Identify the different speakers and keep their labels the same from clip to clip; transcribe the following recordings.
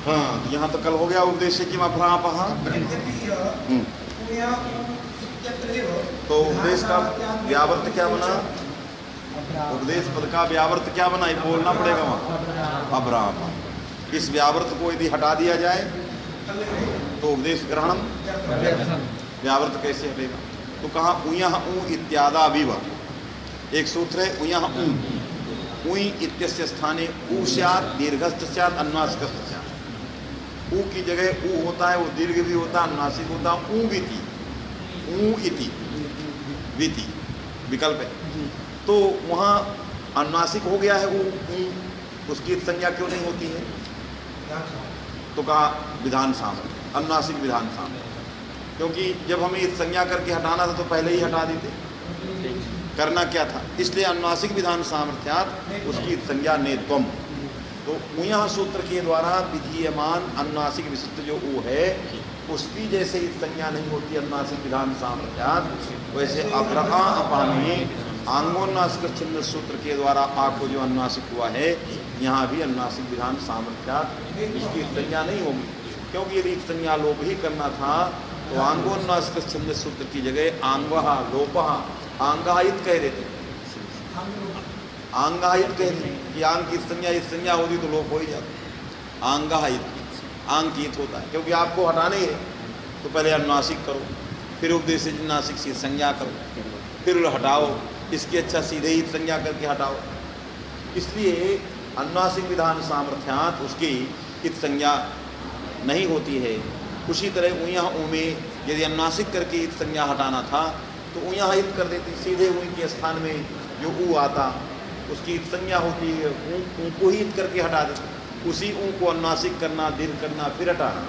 Speaker 1: हाँ, यहाँ तो कल हो गया उपदेश की अभ्रापः। तो उपदेश का व्यावर्त क्या बना? उपदेश पद का व्यावर्त क्या बना? ये बोलना पड़ेगा वहाँ, अभ्राप। इस व्यावर्त को यदि हटा दिया जाए तो उपदेश ग्रहणम व्यावर्त कैसे हटेगा? तो कहा उयः ऊ इत्यादा विव, एक सूत्र है उयः ऊ, ऊई इत्यस्य स्थाने ऊ स्यात्, दीर्घस्थ स्यात्, अनुनासिकस्थ स्यात्। ऊ की जगह ऊ होता है, वो दीर्घ भी होता है, अनुनासिक होता है। ऊ विति, ऊ इति, विति विकल्प है। तो वहाँ अनुनासिक हो गया है ऊ, उसकी संज्ञा क्यों नहीं होती है? तो कहा विधान सामर्थ्य, अनुनासिक विधान सामर्थ्य। क्योंकि जब हमें इस संज्ञा करके हटाना था तो पहले ही हटा देते, करना क्या था? इसलिए अनुनासिक विधान सामर्थ्यात उसकी संज्ञा नेत्वम। तो उयः सूत्र के द्वारा विधीयमान अनुनासिक विशिष्ट जो ऊ है उसकी जैसे इस संज्ञा नहीं होती अनुनासिक विधान सामर्थ्यात, वैसे अभ्रआ अपामी आंगोन्नासिक छिन्न सूत्र के द्वारा आ को जो अनुनासिक हुआ है यहाँ भी अनुनासिक विधान सामर्थ्यात इसकी संज्ञा नहीं होगी। क्योंकि यदि संज्ञा लोप ही करना था तो आंगोन्नासिक छिन्न सूत्र की जगह आंगः लोपः आंगाहित कह देते, आंगाहित कह देते कि आंग की संज्ञा इस संज्ञा होती तो लोप हो ही जाता। आंगाहित आंकित होता है, क्योंकि आपको हटाने है तो पहले अनुनासिक करो, फिर उपदेश नासिक से संज्ञा करो, फिर हटाओ। इसकी अच्छा सीधे ही संज्ञा करके हटाओ। इसलिए अनुनासिक विधान सामर्थ्यात उसकी इत संज्ञा नहीं होती है। उसी तरह उयः ऊ में यदि अनुनासिक करके इत संज्ञा हटाना था तो उयः इत कर देते, सीधे ऊ के स्थान में जो ऊ आता उसकी इत संज्ञा होती है, ऊ को ही इत करके हटा देते। उसी ऊ को अनुनासिक करना, दीर्घ करना, फिर हटाना।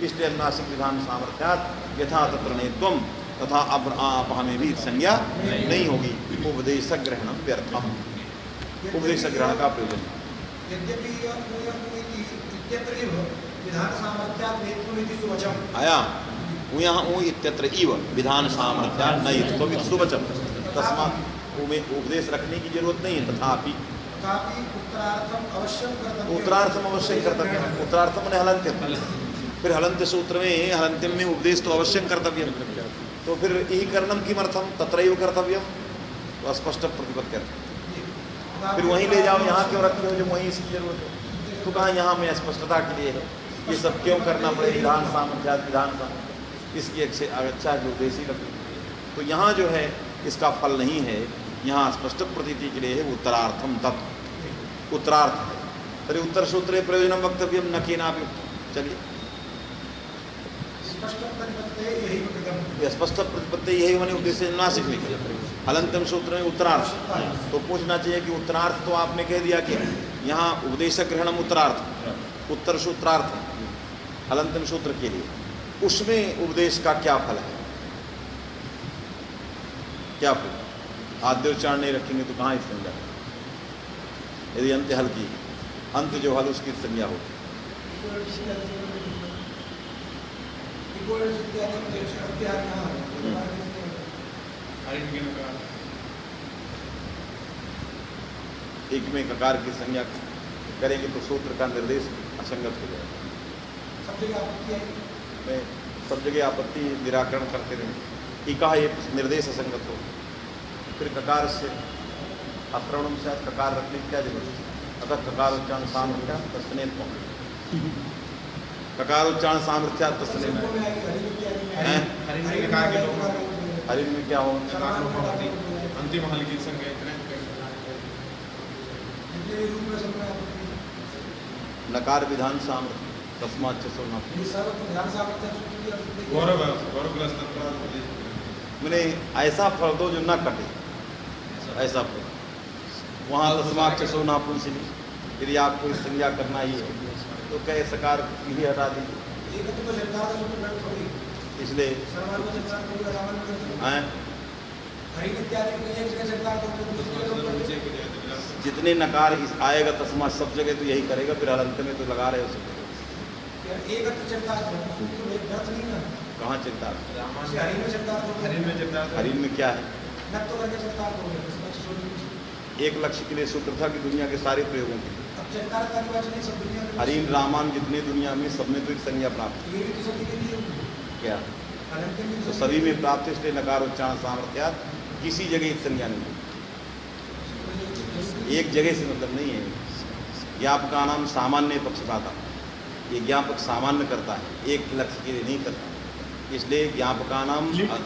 Speaker 1: इसलिए अनुनासिक विधान सामर्थ्यात यथा तत्र नेत्वम तथा अभ्रापः में भी संज्ञा नहीं होगी। उपदेश ग्रहणम व्यर्थम, उपदेश ग्रहण का प्रयोजन। आया उयः ऊ इत्यत्र इव विधान सामर्थ्यात् न इत्थम सुवचम, तस्मात् में उपदेश रखने की जरूरत नहीं है। तथापि उत्तरार्थम अवश्य कर्तव्य, उत्तरार्थम ने हलंत्यम, फिर हलंत्य सूत्र में हलंत्यम में उपदेश तो अवश्य कर्तव्य, तो फिर यही करणम किमर्थम तत्रैव कर्तव्यम, तो स्पष्ट प्रतिपत्ति। फिर वहीं ले जाओ, यहाँ क्यों रखते हो जब वहीं इसकी जरूरत है? तो कहा यहाँ में स्पष्टता के लिए है, ये सब क्यों करना पड़े? विधान सामर्थ्यात विधान सामर्थ्य इसकी अच्छा जो देशी रखते, तो यहाँ जो है इसका फल नहीं है। यहाँ स्पष्ट प्रतीति के लिए है उत्तरार्थम तत्, उत्तरार्थ है। तरी उत्तर सूत्रे प्रयोजनम वक्तव्यम न केनापि। चलिए स्पष्ट प्रतिपत्ति यही मैंने उद्देश्य नासिक नहीं किया। हलंतम सूत्र में उत्तरार्थ, तो पूछना चाहिए कि उत्तरार्थ तो आपने कह दिया कि यहाँ उपदेश ग्रहणम उत्तरार्थ, उत्तर सूत्रार्थ हलंतम सूत्र के लिए, उसमें उपदेश का क्या फल है? क्या फल? आद्योच्चारण नहीं रखेंगे तो कहाँ इस संज्ञा? यदि अंत्य हल की, अंत जो हल उसकी संज्ञा होगी। एक में ककार की संज्ञा करेंगे तो सूत्र का निर्देश असंगत हो जाएगा। सब जगह आपत्ति निराकरण करते रहे, टीका ये निर्देश असंगत हो, फिर ककार से अश्रवणम से ककार रखने की क्या जरूरत है? अतः ककार उच्चारण सामर्थ्यात् तस्नेन, ककार उच्चारण सामर्थ्यात् तस्नेन। हरिन में क्या हो?
Speaker 2: अंतिम हल की संज्ञा
Speaker 1: नकार विधान सामर्थ्य तस्मात् मैंने ऐसा फल दो जो न कटे, ऐसा फल वहाँ तस्मात् सोना पुंसिनी। यदि आपको इस संज्ञा करना ही है तो कहे सकार ही हटा दीजिए। इसलिए जितने नकार इस आएगा तस्मात् सब जगह तो यही करेगा, फिर हलंत में तो लगा रहे हो सब कहाँ चलता? हरिन में क्या है? एक लक्ष्य के लिए सूत्र था कि दुनिया के सारे प्रयोगों के लिए हरिन रामान जितने दुनिया में सब में तो एक संज्ञा प्राप्त क्या तो सभी में प्राप्त है, इसलिए नकार उच्चारण सामर्थ्यात किसी जगह एक संज्ञा नहीं, एक जगह से मतलब नहीं है। ज्ञापक का नाम सामान्य पक्षपाता, ये ज्ञापक सामान्य करता है, एक लक्ष्य के लिए नहीं करता, इसलिए ज्ञापक का नाम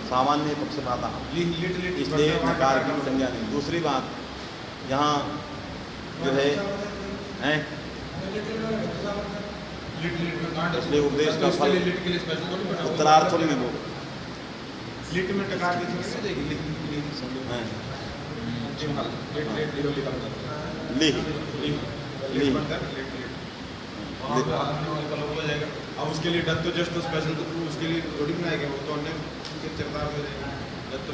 Speaker 1: सामान्य पक्षपाता, इसलिए नकार की संज्ञा नहीं। दूसरी बात यहाँ जो है इसलिए उपदेश का फल उत्तरार्थ में वो
Speaker 2: लिट में टकार की संज्ञा देगी अब उसके लिए डत्तो जस्ट स्पेशल तो उसके लिए थोड़ी बनाए गए, वो तो अन्य चरदार हो जाएगा। डत्तो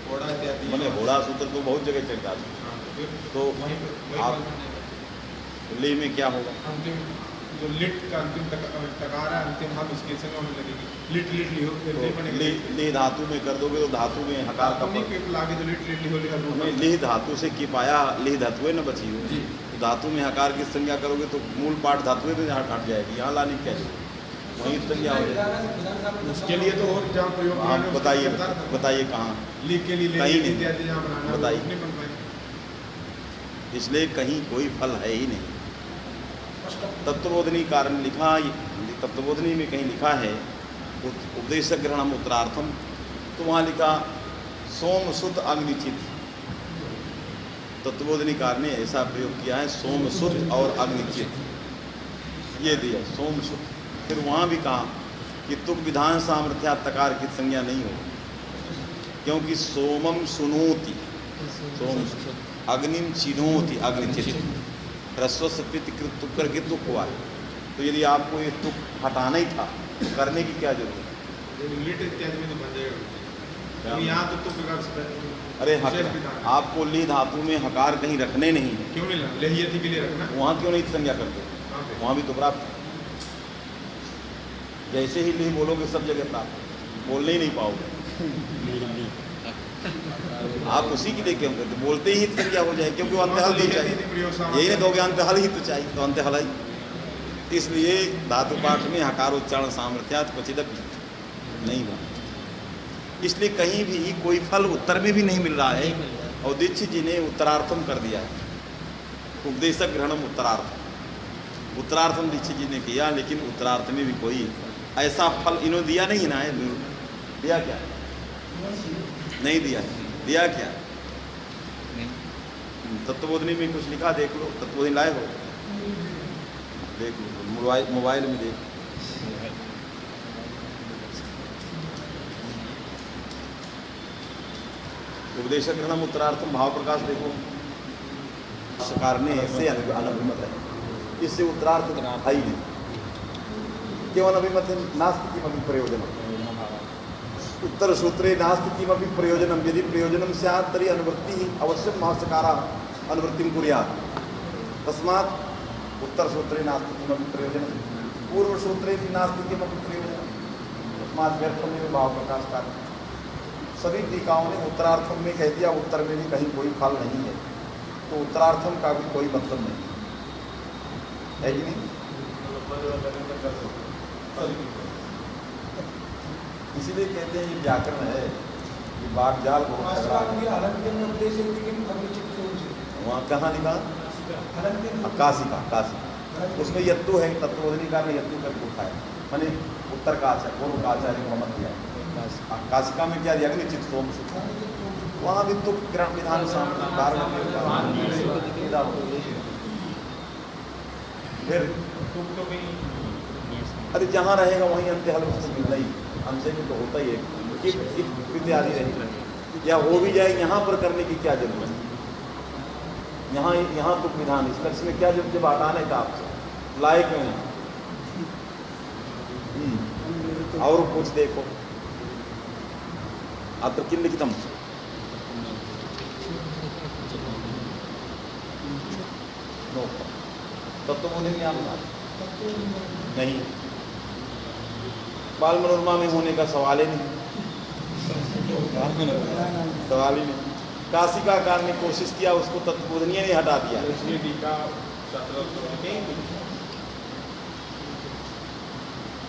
Speaker 2: घोड़ा इत्यादि
Speaker 1: मैंने घोड़ा सूत्र तो बहुत जगह चलता है, तो आप ले में क्या होगा?
Speaker 2: अंतिम जो लिट का अंतिम टकार है, अंतिम हाथ उसके संग होने लगेगी। लिट लिट लिहो फिर ले बनेगा।
Speaker 1: ले धातु में कर दोगे तो धातु में हकार का
Speaker 2: लागे जो लिट लिट लिहो लिखा
Speaker 1: नहीं, ले धातु से की पाया, ले धातु है न बची हो, तो धातु में हकार की संज्ञा करोगे तो मूल पाठ धातु है तो यहाँ हट जाएगी, यहाँ लाने क्या है वहीं संज्ञा हो जाएगी।
Speaker 2: उसके लिए तो और जहाँ प्रयोग
Speaker 1: आप बताइए कहाँ
Speaker 2: लिख के लिए
Speaker 1: कहीं नहीं
Speaker 2: इत्यादि जहाँ बनाना
Speaker 1: बताइए,
Speaker 2: नहीं बन पाए।
Speaker 1: इसलिए कहीं कोई फल है ही नहीं। तत्वबोधनी कारण लिखा, तत्वबोधनी में कहीं लिखा है उपदेशक ग्रहणम उत्तरार्थम, तो वहाँ लिखा सोम सुत अग्निचित। तत्वबोधनी कार ने ऐसा प्रयोग किया है सोम सुत और अग्निचित, ये दिया सोम सुत। फिर वहाँ भी कहा कि तुक विधान सामर्थ्या तकार की संज्ञा नहीं हो, क्योंकि सोमम सुनोति सोम अग्निम चिन्होति अग्निचित, ह्रस्व सपित कृत तुक करके तुक हुआ है। तो यदि आपको ये तुक हटाना ही था तो करने की क्या जरूरत है?
Speaker 2: लिट इत्यादि में तो बन जाएगा, यहाँ तो तुक का
Speaker 1: अरे आपको ली धातु में हकार कहीं रखने नहीं है,
Speaker 2: क्यों नहीं लहियति के लिए रखना,
Speaker 1: वहाँ क्यों नहीं संज्ञा करते? वहाँ भी तो प्राप्त है। जैसे ही ली बोलोगे सब जगह प्राप्त, बोलने ही नहीं पाओगे। आप उसी के लिए क्यों करते? बोलते ही संज्ञा हो जाए, क्योंकि अंतहल तो चाहिए, यही नहीं कहोगे अंतहल ही तो चाहिए, तो अंतहल ही। इसलिए धातु पाठ में हकार उच्चारण सामर्थ्यात क्वचित नहीं हुआ, इसलिए कहीं भी कोई फल उत्तर में भी नहीं मिल रहा है। और दीक्षित जी ने उत्तरार्थम कर दिया है, उपदेशक ग्रहणम उत्तरार्थम दीक्षित जी ने किया, लेकिन उत्तरार्थ में भी कोई ऐसा फल इन्होंने दिया नहीं ना है। दिया क्या? नहीं दिया, दिया क्या? तत्वबोधनी में कुछ लिखा, देख लो, तत्वबोधनी लाए हो, देख लो, मोबाइल में देख। उपदेशक ग्रहणम उत्तरार्थम भाव प्रकाश देखो, सरकार ने ऐसे अनभिमत है, इससे उत्तरार्थ है ही नहीं। क्यों अनभिमत है? नास्ति किमपि प्रयोजनम, उत्तर सूत्रे नास्ति किमपि प्रयोजनम, यदि प्रयोजनम स्यात् तर्हि अनुवृत्ति अवश्यम भाष्यकारः अनुवृत्तिं कुर्यात्, तस्मात् उत्तर सूत्रे नास्ति किमपि प्रयोजनम, पूर्व सूत्रे नास्ति किमपि प्रयोजनम, तस्मात् व्यर्थमेव भाव प्रकाश कार्य। सभी टीकाओं ने उत्तरार्थम में कह दिया, उत्तर में भी कहीं कोई फल नहीं है, तो उत्तरार्थम का भी कोई मतलब नहीं है कि नहीं? इसीलिए कहते हैं ये व्याकरण है, ये बागजाल बहुत वहाँ कहाँ लिखा? काशिका, उसमें यत्तु है, तत्वबोधनी का में यत्तु करके उठाया, मैंने उत्तर का आचार्य पूर्व का आचार्य को मत दिया। काशिका में क्या दिया? अग्निचित सोम सुत, वहाँ भी तुक ग्रहण विधान फिर अरे जहाँ रहेगा वहीं अंत्यहल उसको मिलना ही, हमसे भी तो होता ही है, इत्यादि रहेगी, या हो भी जाए यहाँ पर करने की क्या जरूरत है? यहाँ तुक विधान इस लक्ष्य में क्या जब हटाने का आपसे लाए क्यों है? और कुछ देखो, अत्र किम लिखितम तत्वबोधि में आप नहीं, बाल मनोरमा में होने का सवाल ही नहीं, सवाल ही नहीं। काशिकाकार ने कोशिश किया, उसको तत्वबोधनीय ने हटा दिया।
Speaker 2: इसलिए टीका शास्त्र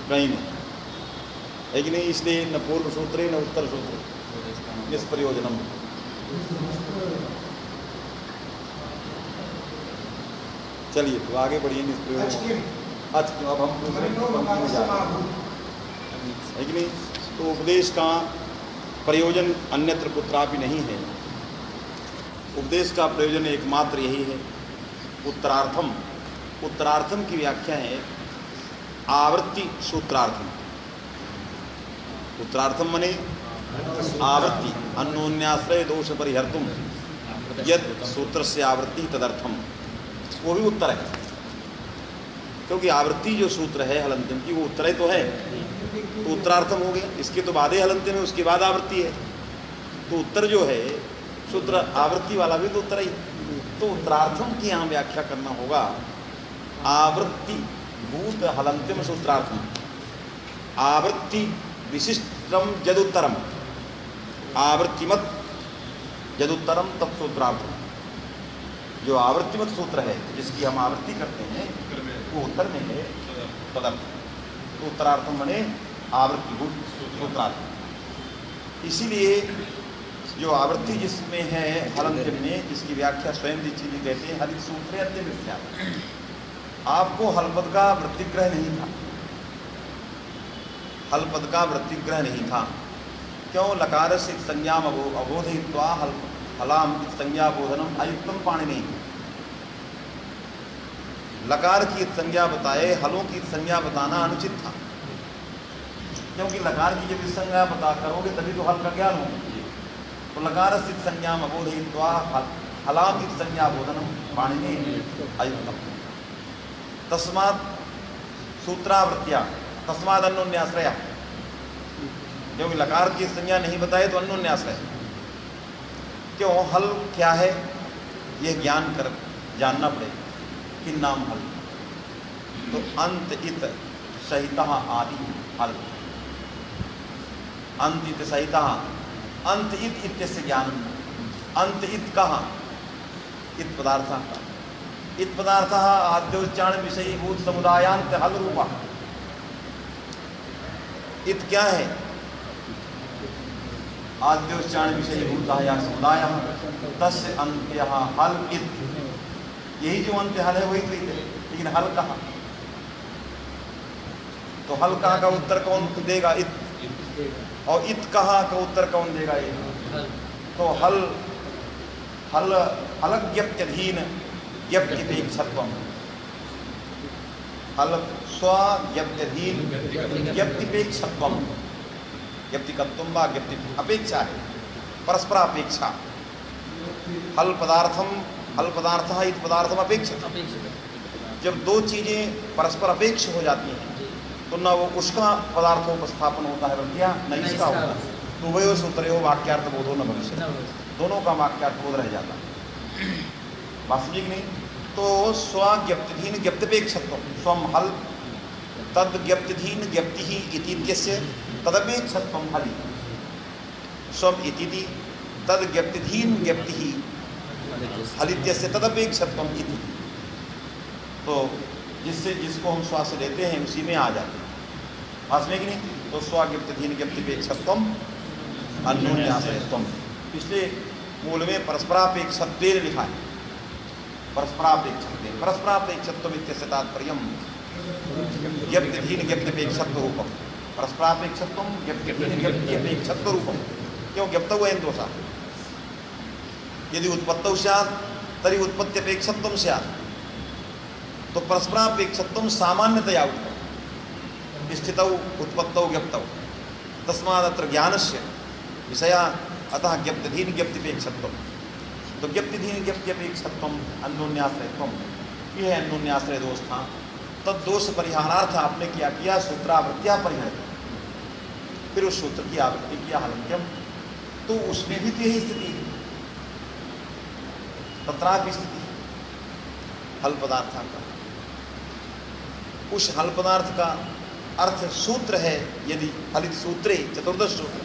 Speaker 1: कहीं नहीं है कि नहीं, इसलिए न पूर्व सूत्रे न उत्तर सूत्रे निष्प्रयोजनम। चलिए तो आगे बढ़िए निष्प्रयोजन। अच्छा अब हम दूसरे पंक्ति में जा रहे हैं, है कि नहीं। तो उपदेश का प्रयोजन अन्यत्र कुत्रापि नहीं है। उपदेश का प्रयोजन एकमात्र यही है। उत्तरार्थम, उत्तरार्थम की व्याख्या है आवृत्ति सूत्रार्थम। उत्तरार्थम मने आवृत्ति, अन्योन्याश्रय दोष परिहर्तुम यद सूत्र से आवृत्ति तदर्थम, वो भी उत्तर है। क्योंकि आवृत्ति जो सूत्र है हलंत्यम की, वो उत्तर ही तो है, तो उत्तरार्थम हो गया। इसके तो बाद ही हलंत्यम है, उसके बाद आवृत्ति है। तो उत्तर जो है सूत्र आवृत्ति वाला भी तो उत्तर ही। तो उत्तरार्थम की यहाँ व्याख्या करना होगा आवृत्ति भूत हलंत्यम सूत्रार्थम, आवृत्ति विशिष्टम जदुत्तरम, आवृत्तिमत जदुत्तरम तत्सूत्रार्थम। जो आवृत्तिमत सूत्र है जिसकी हम आवृत्ति करते हैं वो उत्तर में है तदर्थ। तो उत्तरार्थम बने आवृत्तिभूत सूत्रार्थ। इसीलिए जो आवृत्ति जिसमें है हलंत्यम में, जिसकी व्याख्या स्वयं दीक्षित जी कहते हैं हलित सूत्रे अत्यमिथ्या। आपको हलपद का वृत्तिग्रह नहीं था, हलपद का वृत्तिग्रह नहीं था। क्यों? लकार से संज्ञा अबोधयित्वा हलाम संज्ञा बोधनम अयुक्तम पाणिनि। लकार की संज्ञा बताए, हलों की संज्ञा बताना अनुचित था। क्योंकि लकार की जब संज्ञा बता करोगे तभी तो हल का ज्ञान होगा। तो लकार स्थित संज्ञा अबोधयित्वा हलाम की संज्ञा बोधनम पाणिनि अयुक्तम। तस्मात् सूत्रावृत्तिया तस्माद अन्योन्याश्रया। क्योंकि लकार की संज्ञा नहीं बताए तो अन्योन्याश्रय। क्यों? हल क्या है यह ज्ञान कर जानना पड़ेगा कि नाम हल। तो अंत इत सहिता आदि हल, अंत इत सहिता, अंत इत इत्यस्य ज्ञान। अंत इत कहाँ? इत पदार्थ का, इत पदार्थ आद्योच्चारण विषयीभूत समुदायांत हल रूपा। इत क्या है? आद्योच्चारण विषयीभूत या समुदाय तस्य अंत्य हल इत। यही जो अंत्य हल है वही तो इत है। लेकिन हल कहाँ? तो हल कहाँ का उत्तर कौन देगा? इत। और इत कहाँ का उत्तर कौन देगा? ये तो हल हल हलज्ञप्त्यधीन ज्ञप्तिपेक्षत्वम, हल स्वज्ञप्त्यधीन ज्ञप्तिपेक्षत्वम। ज्ञप्तिकत्वम वा ज्ञप्ति अपेक्षा है, परस्परापेक्षा। हल पदार्थम, हल पदार्थ इत पदार्थम अपेक्षित। जब दो चीजें परस्पर अपेक्ष हो जाती हैं तो न वो उसका पदार्थोपस्थापन होता है बल्कि न इसका होता है। तो वही सूत्रो वाक्यार्थ बोधो न भविष्य, दोनों का वाक्यार्थ बोध रह जाता है। वास्तविक नहीं। तो स्वज्ञप्तिधीन ज्ञप्तिपेक्षत्व, स्वम हल तद ज्ञप्तिधीन ज्ञप्ति ही इत्यस्य तदपेक्षत्वम हलि, स्वम इति तद ज्ञप्तिधीन ज्ञप्ति ही हलित्यस्य तदपेक्षत्वम इति। तो जिससे जिसको हम श्वास लेते हैं उसी में आ जाते हैं। वास्तविक नहीं। तो स्वज्ञप्तिधीन ज्ञप्तिपेक्षत्वम अन्योन्याश्रयत्वम, इसलिए मूल में परस्परापेक्षत्व लिखा है। परस्परापेक्षत्व, परस्परापेक्षत्व इत्यस्य तात्पर्यम ज्ञप्तिधीन ज्ञप्तिपेक्षत्व रूपम, परस्परापेक्षत्व ज्ञप्तिधीन ज्ञप्तिपेक्षत्व रूपम। क्यों? ज्ञप्तौ एन दोषा, यदि उत्पत्तौ स्यात् तर्हि उत्पत्त्यपेक्षत्वं स्यात्। तो परस्परापेक्षत्वं सामान्यतया उत्तम, स्थितौ उत्पत्तौ ज्ञप्तौ, तस्मादत्र ज्ञानस्य विषया अतः ज्ञप्तिधीन ज्ञप्तिपेक्षत्वम। तो ज्ञप्तिधीन ज्ञप्त्यपेक्षत्वम अन्योन्याश्रयत्वम, यह है अन्योन्याश्रय दोष था। तद दोष परिहारार्थ आपने क्या किया? सूत्रावृत्तिया परिहरित, फिर उस सूत्र की आवृत्ति किया हलंत्यम। तो उसमें भी तो यही स्थिति है, तत्रापि स्थिति हल पदार्थ का। उस हल पदार्थ का अर्थ सूत्र है। यदि हलित सूत्रे चतुर्दश सूत्र,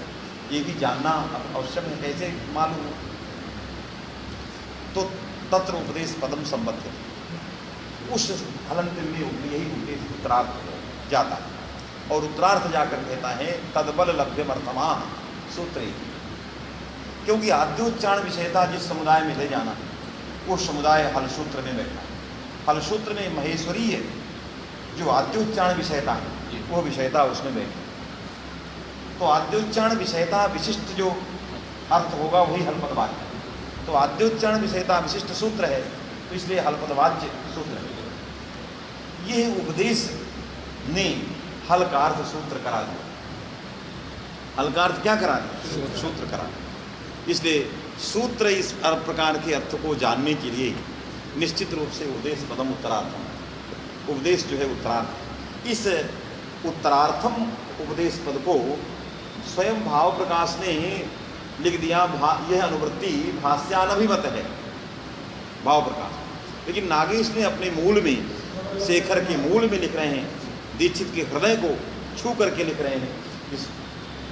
Speaker 1: ये भी जानना आवश्यक है। कैसे मालूम? तो तत्र उपदेश पदम संबद्ध, उस हलंत में यही उपदेश उत्तरार्थ जाता है। और उत्तरार्थ जाकर कहता है तदबल लभ्यमर्थमा सूत्र, क्योंकि आद्योच्चारण विषयता जिस समुदाय में ले जाना वो समुदाय हलसूत्र में बैठा। हलसूत्र में महेश्वरीय जो आद्योच्चारण विषयता है वो विषयता उसमें बैठा। तो आद्योच्चारण विषयता विशिष्ट जो अर्थ होगा वही हलपदवाच्य। तो आद्योच्चारण विषयता विशिष्ट सूत्र है, तो इसलिए हलपदवाच्य सूत्र है। ये उपदेश ने हल का अर्थ सूत्र करा दिया। हल का अर्थ क्या करा दिया? सूत्र करा दिया। इसलिए सूत्र इस प्रकार के अर्थ को जानने के लिए निश्चित रूप से उपदेश पदम उत्तरार्थम, उपदेश जो है उत्तरार्थ। इस उत्तरार्थम उपदेश पद को स्वयं भाव प्रकाश ने लिख दिया। यह अनुवृत्ति भाष्यानभिमत है, भाव प्रकाश। लेकिन नागेश ने अपने मूल में, शेखर के मूल में लिख रहे हैं, दीक्षित के हृदय को छू करके लिख रहे हैं। इस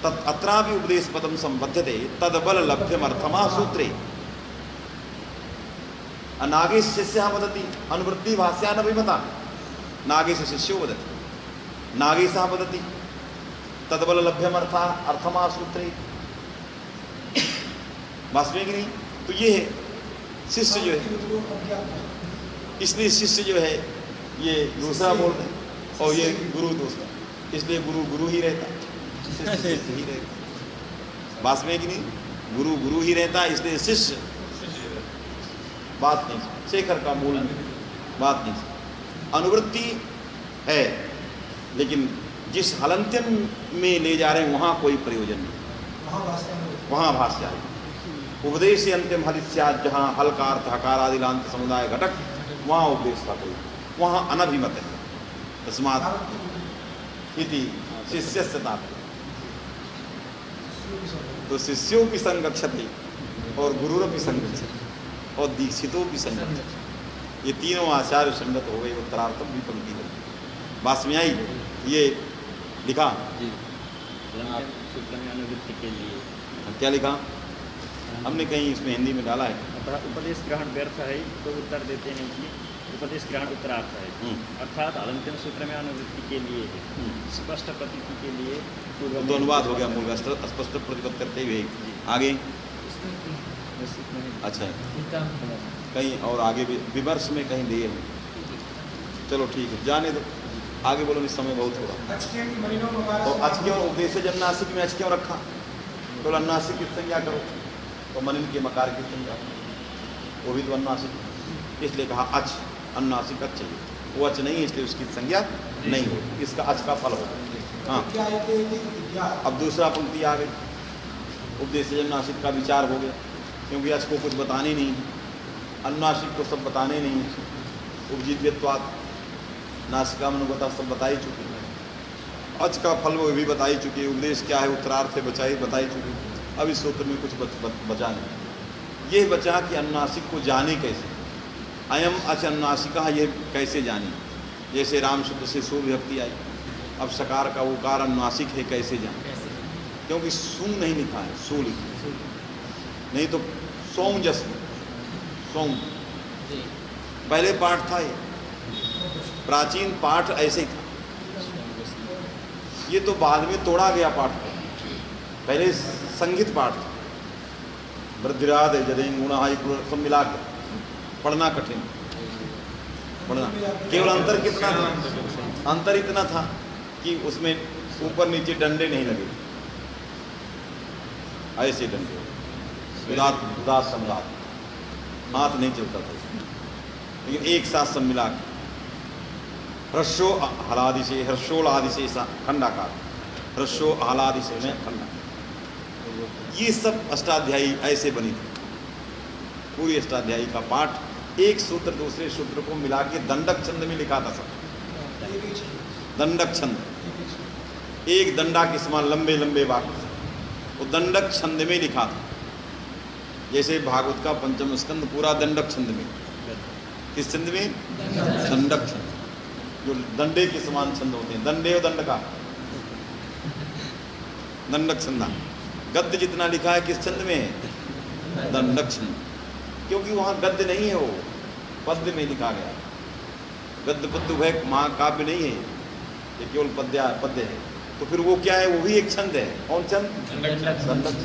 Speaker 1: अत्रापि उपदेश पदम संबद्धते तदबल लभ्यमर्थमा सूत्रे। नागेश शिष्य वदति अनुवृत्ति भाष्यानभिमता, नागेश शिष्यो वदति, नागेश वदति तदबल लभ्यमर्था अर्थमा सूत्रे। वास्तविक नहीं, तो ये है शिष्य जो है, इसलिए शिष्य जो है ये दूसरा बोल रहे हैं और ये गुरु दूसरा, इसलिए गुरु गुरु ही रहता, शिष्य शिष्य ही रहता। वास्तविक नहीं, गुरु गुरु ही रहता है, इसलिए शिष्य बात नहीं। शेखर का मूल बात नहीं। अनुवृत्ति है, लेकिन जिस हलंत्यन में ले जा रहे हैं वहाँ कोई प्रयोजन नहीं, वहाँ भाष्य है। उपदेश अंतिम हलिस्याद, जहाँ हल का अर्थ हकारादिलांत समुदाय घटक, वहाँ उपदेश का कोई, वहाँ अनभिमत है। तस्मात् इति शिष्यस्य तात्पर्य। तो शिष्यों की संगच्छति और गुरुरपि संगच्छति और दीक्षितों की संगच्छति, ये तीनों आचार्य संगत हो गए। उत्तरार्थम भी पंक्ति है, बात में आई। ये लिखा
Speaker 3: अनुवृत्ति के लिए
Speaker 1: क्या लिखा हमने, कहीं इसमें हिंदी में डाला है।
Speaker 3: उपदेश ग्रहण व्यर्थ है तो उत्तर देते हैं कि उपदेश ग्रहण उत्तरार्थ है, अर्थात अलंत्यन सूत्र में अनुवृत्ति के लिए है, स्पष्ट प्रतीति के लिए
Speaker 1: तो अनुवाद हो गया मूल का, स्पष्ट प्रतिपत्ति करते हुए आगे। अच्छा, कहीं और आगे भी विमर्श में कहीं दिए हैं। चलो ठीक है, जाने दो, आगे बोलो, इस समय बहुत होगा। तो अच क्यों उपदेश जन्नासिक में अच क्यों रखा? तो अन्नासिक की संज्ञा करो, तो मनिन के मकार की संज्ञा, वो भी तो अन्नासिक, इसलिए कहा अच, अन्नासिक अच चाहिए, वो अच नहीं, इसलिए उसकी संज्ञा नहीं हो, इसका अच का फल होगा। हाँ, अब दूसरा पंक्ति आ गई, उपदेश जन्नासिक का विचार हो गया, क्योंकि अच को कुछ बताने नहीं है, अन्नासिक को सब बताने नहीं है। उपजीव्यत्वात् नासिका मनुगता सब बताई चुकी है, अच का फल वो भी बताई चुकी है, उपदेश क्या है, उत्तरार्थ है, बताई चुकी। अब इस सूत्र में कुछ बचा नहीं, ये बचा कि अन्नासिक को जाने कैसे, अयम अच अन्नासिका, ये कैसे जाने। जैसे राम शब्द से सु विभक्ति आई, अब सकार का उकार अन्नासिक है, कैसे जाने, क्योंकि सू नहीं लिखा है, सू लिखा, नहीं तो सोम जस, सोम पहले पाठ था, ये प्राचीन पाठ ऐसे ही था, ये तो बाद में तोड़ा गया पाठ को, पहले संगीत पाठ था। वृद्धिराद जदेन गुणा सब मिला कर पढ़ना कठिन, पढ़ना केवल अंतर कितना था, अंतर इतना था कि उसमें ऊपर नीचे डंडे नहीं लगे, ऐसे डंडे, उदात सम्राट, हाथ नहीं चलता था, लेकिन एक साथ सब मिला कर हर्षो हलादिशे, हर्षोलादिशे खंडाकार, हर्षो हलादिशे में खंडा, ये सब अष्टाध्यायी ऐसे बनी थी। पूरी अष्टाध्यायी का पाठ एक सूत्र दूसरे सूत्र को मिला के दंडक छंद में लिखा था सब, दंडक छंद, एक दंडा के समान लंबे लंबे वाक्य, वो दंडक छंद में लिखा था। जैसे भागवत का पंचम स्कंद पूरा दंडक छंद में, किस छंद में? दंडक छंद, जो दंडे के समान छंद होते हैं, दंडे और दंड का दंडक छंदा। गद्य जितना लिखा है किस छंद में? दंडक छंद। क्योंकि वहाँ गद्य नहीं है, वो पद्य में लिखा गया। गद्य पद्य वह महाकाव्य नहीं है, ये केवल पद्य है। तो फिर वो क्या है, वो भी एक छंद है। कौन छंद? दंडक।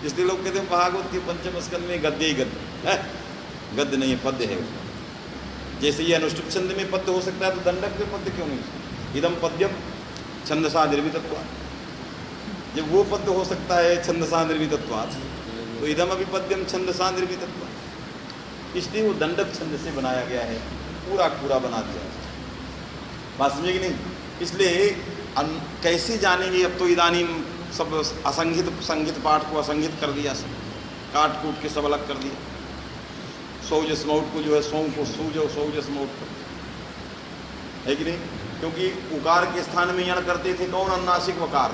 Speaker 1: इसलिए लोग कहते हैं भागवत के पंचम स्कंद में गद्य ही गद्य है, गद्य नहीं है, पद्य है। जैसे ये अनुष्टुप छंद में पद्य हो सकता है, तो दंडक में पद्य क्यों नहीं? इदम पद्यम छंदसा निर्मितत्वात्। जब वो पद्य हो सकता है छंदसा निर्मितत्वात्, तो इदम अभी पद्यम छंदसा निर्मितत्वात्। इसलिए वो दंडक छंद से बनाया गया है, पूरा पूरा बना दिया। बात समझे कि नहीं? इसलिए कैसे जानेंगे? अब तो इदानीं सब असंगीत संगीत पाठ को असंगीत कर दिया, सब काट कूट के सब अलग कर दिया। सौजस मौट को जो है सौ को सूज और सौजस मौट कर दिया, है कि नहीं? क्योंकि उकार के स्थान में यण करते थे कौन? अनुनासिक वकार।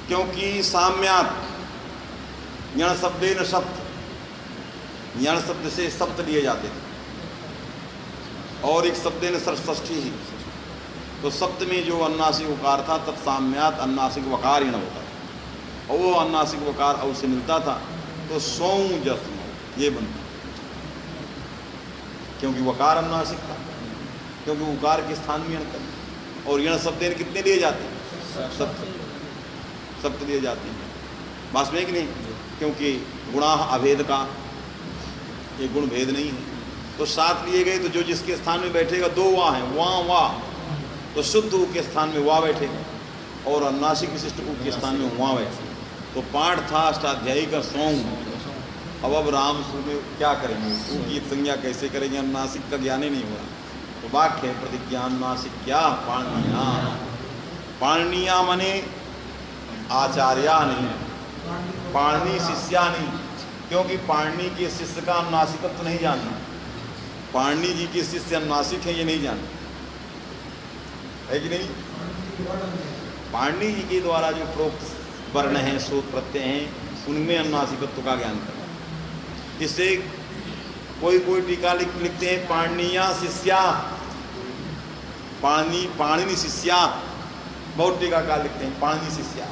Speaker 1: क्योंकि साम्यात यण शब्देन सप्त, यण शब्द से सप्त लिए जाते थे, और एक शब्देन षष्ठी ही। तो सप्त में जो अनुनासिक वकार था तत्साम्यात अनुनासिक वकार यण होता था, और वो अनुनासिक वकार अव से मिलता था, तो सौ जस ये बनता, क्योंकि वकार अनुनासिक था, क्योंकि उकार के स्थान में यण कर। और यण शब्देन कितने लिए जाते हैं? सप्त लिए जाते हैं। बात में कि नहीं? क्योंकि गुणा अभेद का ये गुण भेद नहीं है, तो सात लिए गए। तो जो जिसके स्थान में बैठेगा, दो वाह हैं, वाह वाह, तो शुद्ध ऊ के स्थान में वाह बैठेगा, और अनुनासिक विशिष्ट ऊ के स्थान में वाह बैठेगा। तो पाठ था अष्टाध्यायी का सौ। अब राम सु में क्या करेंगे? ऊ की संज्ञा कैसे करेंगे? अनुनासिक का ज्ञान ही नहीं हुआ। तो वाक्य है प्रतिज्ञानुनासिक क्या? पाणनीया। पाणनीया माने आचार्या नहीं, पाणनी शिष्या नहीं, क्योंकि पाणनी के शिष्य का अनुनासिकत्व तो नहीं जानना। पाणनी जी के शिष्य अनुनासिक है ये नहीं जानना, है कि नहीं? पाणनी जी के द्वारा जो प्रोक्त वर्ण हैं, सूत्र प्रत्यय हैं, उनमें अनुनासिकत्व का ज्ञान करना। इससे कोई टीका लिखते हैं पाणनीया शिष्या, पाणिनि शिष्या। बहुत टीकाकार लिखते हैं पाणिनि शिष्या,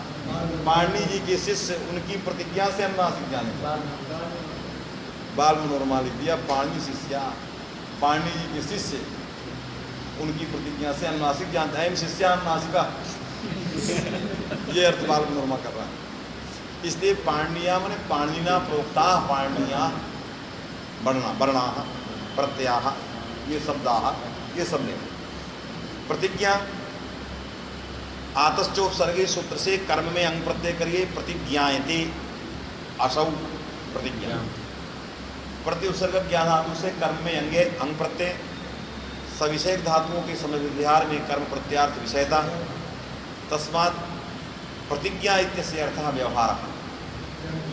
Speaker 1: पाणनी जी के शिष्य उनकी प्रतिज्ञा से अनुनासिक जाने। बाल मनोरमा लिख दिया पाणनी शिष्या, पाणनी जी के शिष्य उनकी प्रतिज्ञा से अनुनासिक जानता है। शिष्या अनुनासिका ये अर्थ बाल मनोरमा कर रहा है। इसलिए पाणनीया माने पाणिनिना प्रोक्ता पाणनीया वर्णा प्रत्यया ये शब्दा ये सब ले। प्रतिज्ञा आतश्चोपसर्गे सूत्र से कर्म में अंग प्रत्यय करिए, प्रतिज्ञायते असौ प्रतिज्ञा। प्रत्युपसर्ग ज्ञान धातु से कर्म में अंग प्रत्यय, सविषय धातुओं के समय व्यवहार में कर्म प्रत्यार्थ विषयता। तस्मात् प्रतिज्ञा इत्यस्य अर्थः व्यवहार।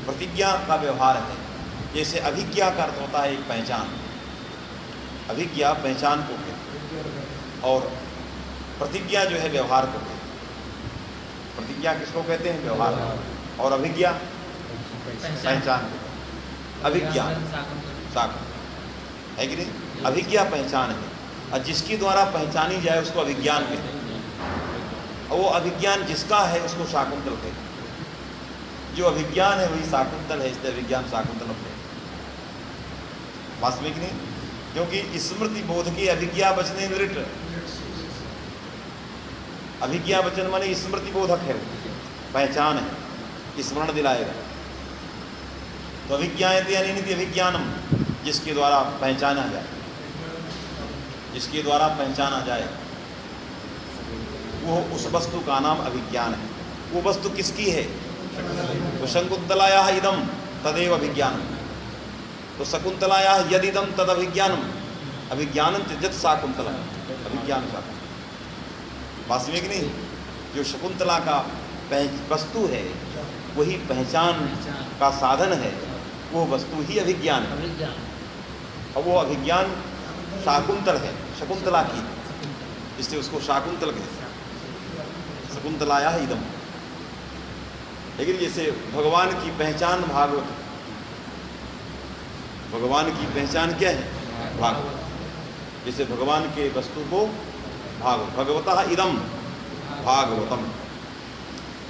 Speaker 1: प्रतिज्ञा का व्यवहार है। जैसे अभिज्ञा का अर्थ होता है एक पहचान, अभिज्ञा पहचान को कहते हैं, और प्रतिज्ञा जो है व्यवहार को कहते हैं। प्रतिज्ञा किसको कहते हैं? व्यवहार। और अभिज्ञा पहचान। अभिज्ञा साख है कि नहीं? अभिज्ञा पहचान है, और जिसके द्वारा पहचानी जाए उसको अभिज्ञान कहते हैं। और वो अभिज्ञान जिसका है उसको शाकुंतल कहते हैं। जो अभिज्ञान है वही शाकुंतल है, इसलिए अभिज्ञान शाकुंतल है। वास्तविक नहीं, क्योंकि स्मृति बोध की अभिज्ञा वचने नृट। अभिज्ञा वचन माने स्मृति बोधक है, पहचान है, स्मरण दिलाएगा। तो अभिज्ञायते अनिनिति अभिज्ञानम, जिसके द्वारा पहचाना जाए, जिसके द्वारा पहचाना जाए वो उस वस्तु का नाम अभिज्ञान है। वो वस्तु किसकी है? तो शकुंतलायाः इदम तदेव अभिज्ञानम। तो शकुंतलायाः यदिदम तद अभिज्ञानम, अभिज्ञानम त्यजत शाकुंतलम, अभिज्ञान शाकुंतलम। वास्तविक नहीं, जो शकुंतला का वस्तु है वही पहचान का साधन है, वो वस्तु ही अभिज्ञान है। और वो अभिज्ञान शाकुंतल है, शकुंतला की, इसलिए उसको शाकुंतल कहते हैं। शकुंतलाया इदम। लेकिन जैसे भगवान की पहचान भागवत, भगवान की पहचान क्या है? भागवत। जैसे भगवान के वस्तु को भागवत, भगवतः इदम भागवतम,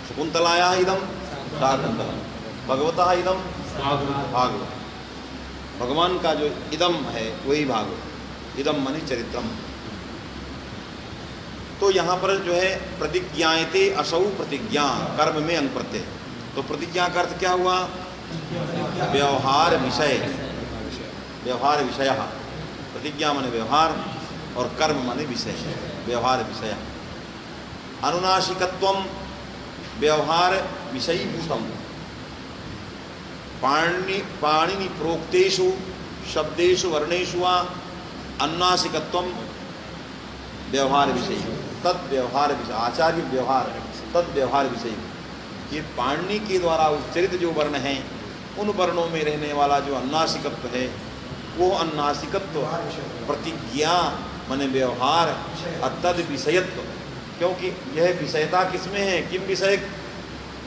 Speaker 1: शकुंतलाया इदम शाकुंतलम। भगवतः इदम भागवत, भगवान का जो इदम है वही भागवत। इदम माने चरित्रम। तो यहाँ पर जो है प्रतिज्ञायते असौ प्रतिज्ञा, कर्म में अंग प्रत्यय। तो प्रतिज्ञा का अर्थ क्या हुआ? व्यवहार विषय, व्यवहार विषय। प्रतिज्ञा माने व्यवहार और कर्म माने विषय, व्यवहार विषय। अनुनासिकत्वम व्यवहार विषयीभूतम, पाणिनि प्रोक्तेषु शब्देषु वर्णेषु वा अनुनासिकत्वम व्यवहार विषयी, तद व्यवहार विषय, आचार्य व्यवहार तद व्यवहार विषयी। ये पाणिनि के द्वारा उच्चरित जो वर्ण हैं उन वर्णों में रहने वाला जो अनुनासिकत्व है वो अनुनासिकत्व प्रतिज्ञा माने व्यवहार और तद विषयत्व, क्योंकि यह विषयता किसमें है? किन विषय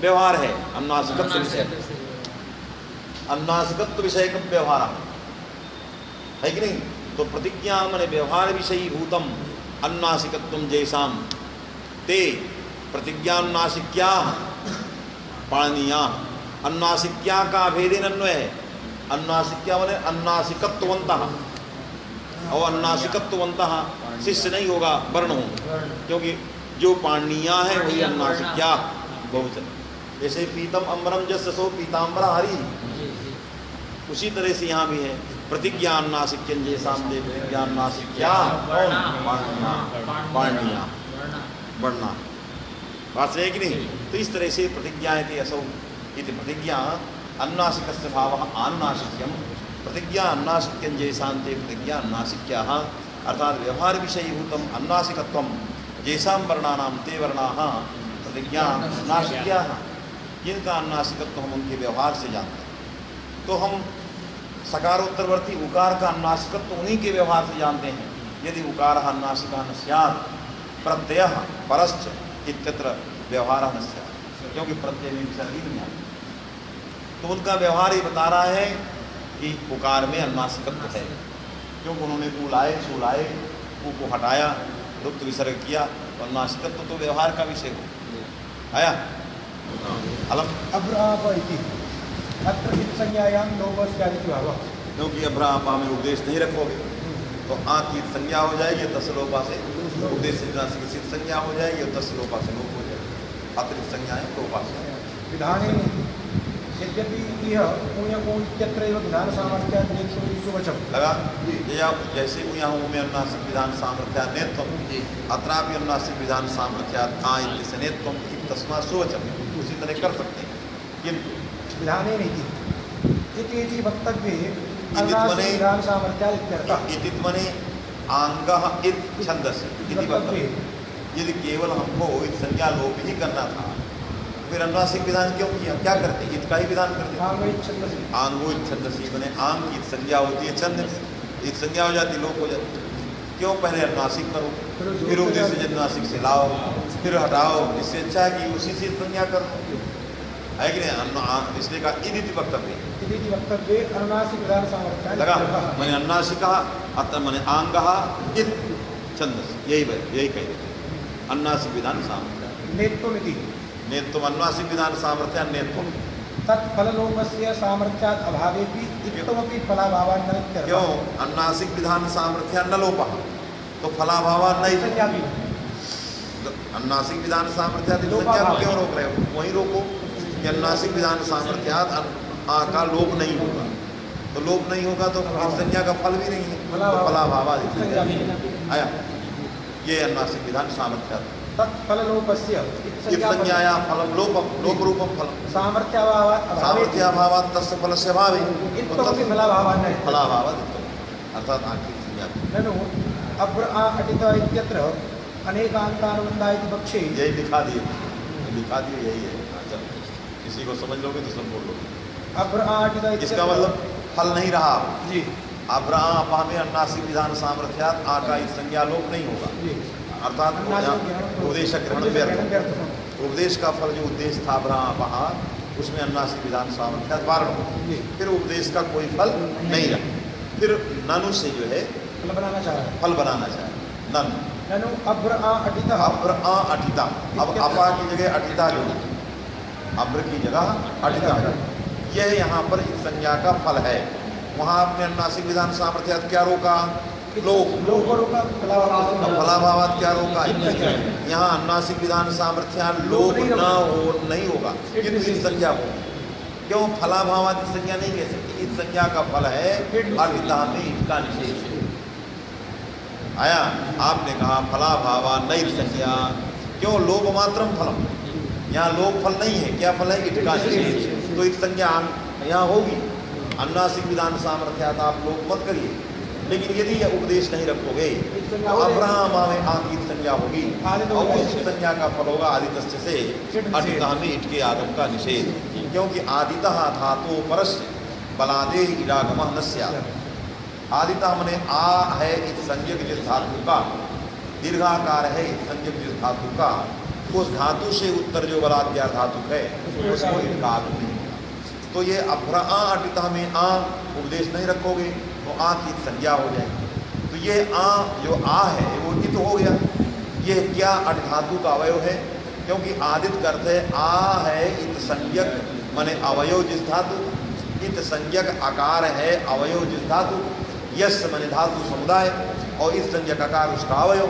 Speaker 1: व्यवहार है? अनुनासिकत्व विषय, अनुनासिकत्व विषय का व्यवहार है कि नहीं? तो प्रतिज्ञा माने व्यवहार विषयी भूतम अनुनासिकत्वम जैसाम ते प्रतिज्ञानुनासिक्या पाणिनीया। अनुनासिक्या का अभेदेन अन्वय है। अनुनासिक्या माने अनुनासिकत्ववन्तः, और अनुनासिकत्ववन्तः शिष्य नहीं होगा, वर्ण हो, क्योंकि जो पाणिनीया है वही अनुनासिक्या बहुवचन। जैसे पीतम अम्बरम जसो पीताम्बर हरि, उसी तरह से यहाँ भी है प्रतिज्ञा अनुनासिक्यं जैसाम दे प्रतिज्ञानुनासिक्या कौन? पाणिनीया, पाणिनीया वर्णा। बात है कि नहीं? तो इस तरह से प्रतिज्ञायते असौ इति प्रतिज्ञा अनुनासिकस्य भावः आनुनासिक्यं, प्रतिज्ञा अनुनासिक्यं जैसां ते प्रतिज्ञा अनुनासिक्याः, अर्थात व्यवहार विषयीभूतम अनुनासिकत्वं जैसां वर्णानां ते वर्णाः प्रतिज्ञा अनुनासिक्याः। जिनका अनुनासिकत्व हम उनके व्यवहार से जानते हैं। तो हम सकारोत्तरवर्ती उकार का अनुनासिकत्व उन्हीं के व्यवहार से जानते हैं। यदि उकारः अनुनासिकः न स्यात् प्रत्ययः परश्च इत्यत्र व्यवहारः न स्यात्, क्योंकि प्रत्यय में विसर्ग नहीं आता। तो उनका व्यवहार ये बता रहा है कि उकार में अनुनासिकत्व है, क्योंकि उन्होंने ऊलाए सुलाए ऊ को हटाया, रुक्त विसर्ग किया, तो अनुनासिकत्व तो व्यवहार का विषय हो आया। अलम
Speaker 4: अब्राप इति अत्र संज्ञायां लोपस्यादिति भावः,
Speaker 1: क्योंकि अभ्रापा में उपदेश नहीं रखोगे तो आ की संज्ञा हो जाएगी, तस्लोपा से उपदेश से संज्ञा हो जाएगी और तस्लोपा से लोप हो जाएगी। अतिरिक्त संज्ञाएं लोपा से
Speaker 4: विधाने यद्यपि यह पुण्यको इत्यत्रैव विधान सामर्थ्यात् नेत्वं
Speaker 1: लगा। ये आप जैसे यहाँ में अनुनासिक विधान सामर्थ्यात् नेत्वम, अत्रापि अनुनासिक विधान सामर्थ्यात् आ इत्यस्य नेत्वम तस्मात् सुवचम, उसी तरह कर सकते हैं। किंतु
Speaker 4: विधाने इति वक्तव्ये अनुनासिक विधान सामर्थ्यात् इत्यर्थः।
Speaker 1: इति मने आंगः इत छंदस्य इति वक्तव्य। यदि केवल हमको इत संज्ञा लोप ही करना था फिर अनुनासिक विधान क्यों किया? क्या करते? इत का ही विधान करते। आंगो इत छंदसी बने आंग की संज्ञा होती है छंद, इत संज्ञा हो जाती लोप हो जाती। क्यों पहले अनुनासिक करो फिर उद्देश्य अनुनासिक से लाओ फिर हटाओ, इससे अच्छा है कि उसी से संज्ञा करो, है कि नहीं? इसलिए का इति वक्तव्य
Speaker 4: अनुनासिक विधान सामर्थ्यात्
Speaker 1: लगा। मैंने अनुनासिका अतः मैंने आंगः इत छंदसी, यही कह देते अनुनासिक विधान सामर्थ्यात्
Speaker 4: नेत्वमिति।
Speaker 1: नेत्वम अनुनासिक विधान सामर्थ्यात् नेत्वम
Speaker 4: तत्फललोपस्य सामर्थ्यात् अभावेपि इत्थमपि फलाभावान्नित्यर्थः।
Speaker 1: क्यों? अनुनासिक विधान सामर्थ्यात् न लोपः, तो फलाभावान् नहीं। अनुनासिक विधान सामर्थ्यात् संज्ञा को क्यों रोक रहे हो? वहीं रोको कि अनुनासिक विधान सामर्थ्यात् आ का लोप नहीं होगा, तो लोप नहीं होगा तो संज्ञा का फल भी नहीं है, तो फलाभावात् आया। ये अनुनासिक विधान सामर्थ्यात्
Speaker 4: तत्फललोपस्य
Speaker 1: संज्ञाया फलम लोपम लोप रूपम फलम
Speaker 4: सामर्थ्याभावात्
Speaker 1: तस्य फलस्य भावे
Speaker 4: इत्थमपि फलाभावान्
Speaker 1: फलाभावात्, अर्थात आखिर संज्ञा
Speaker 4: ननु अब्र आ अटित इत्यत्र अनेकान्तानुबन्धा इति पक्षे
Speaker 1: यही दिखा दिए यही है। चल किसी को समझ लोगे तो सब बोल लोगे।
Speaker 4: अब्र आ अटित
Speaker 1: इसका मतलब फल नहीं रहा
Speaker 4: जी।
Speaker 1: अब्र आ अपा में अनुनासिक विधान सामर्थ्यात् आ का इस संज्ञा लोप नहीं होगा, अर्थात उपदेश ग्रहण व्यर्थ। उपदेश का फल जो उद्देश्य था अब्रहा उसमें अनुनासिक विधान सामर्थ्यात् वारण हो, फिर उपदेश का कोई फल नहीं रहा। फिर ननु से जो है
Speaker 4: फल बनाना चाह रहा है ननु अब्र आ अटिता।
Speaker 1: अब्र आ अटिता, अब अपा की जगह अटिता जो अब्र की जगह अटिता यह यहाँ पर इस संज्ञा का फल है। वहाँ आपने अनुनासिक विधान सामर्थ्यात क्या रोका? लोक।
Speaker 4: लोक को रोका,
Speaker 1: फलाभावात क्या रोका? यहाँ अनुनासिक विधान सामर्थ्यात लोक नहीं होगा, किंतु इस संज्ञा होगी। क्यों? फलाभावात संज्ञा नहीं कह सकती, इस संज्ञा का फल है अर्पिता में इसका निषेध आया। आपने कहा फलाभावा नहीं संज्ञा, क्यों? लोक मात्रम फलम, यहाँ लोक फल नहीं है, क्या फल है? इट का निषेध, तो इस संज्ञा यहाँ होगी। अनुनासिक विधान सामर्थ्यात आप लोग मत करिए, लेकिन यदि यह उपदेश नहीं रखोगे तो अब्राहम में आंकित संज्ञा होगी और उसी संज्ञा का फल होगा आदित्य से अटिता में इट के आगम का निषेध, क्योंकि आदितः धातु परस्य बलादे इरागम नस्या। आदिता मने आ है इस संज्ञक जिस धातु का, दीर्घाकार है इस संज्ञक जिस धातु का, उस धातु से उत्तर जो बलाद्या धातु है उसको इनका आगम नहीं। तो ये अभ्रा अटिता में आ उपदेश नहीं रखोगे तो आ की संज्ञा हो जाएगी। तो ये आ जो आ है वो इत हो गया। ये क्या अट धातु का अवयव है? क्योंकि आदित का अर्थ है आ है इत संज्ञक माने अवयव जिस धातु, इत संज्ञक आकार है अवयव जिस धातु, यश माने धातु समुदाय और इस संज्ञक आकार उसका अवयव।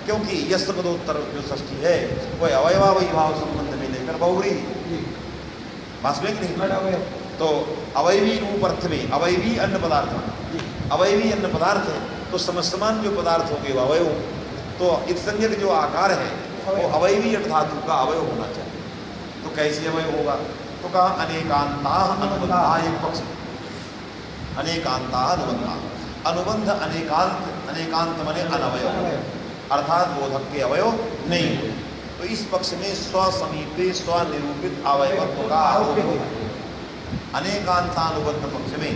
Speaker 1: क्योंकि यश पदोत्तर जो षष्ठी है वह अवयवावयी भाव संबंध में लेकर बहुरी वास्तविक नहीं। तो अवयवी रूप अर्थ में अवयवी अन्य पदार्थ, अवयवी अन्य पदार्थ है तो समस्तमान जो पदार्थ होंगे वो अवयव। तो इस संज्ञक जो आकार है वो अवयवी धातु का अवयव होना चाहिए। तो कैसे अवयव होगा? तो कहा अनेकांता अनुबंधा, एक पक्ष अनेकांता अनुबंधा, अनुबंध अनेकांत मने अनवयव, अर्थात बोधक के अवयव नहीं। तो इस पक्ष में स्वसमीपे स्वनिरूपित अवयवत्व का आरोप होगा। अनेकांतानुबंध पक्ष में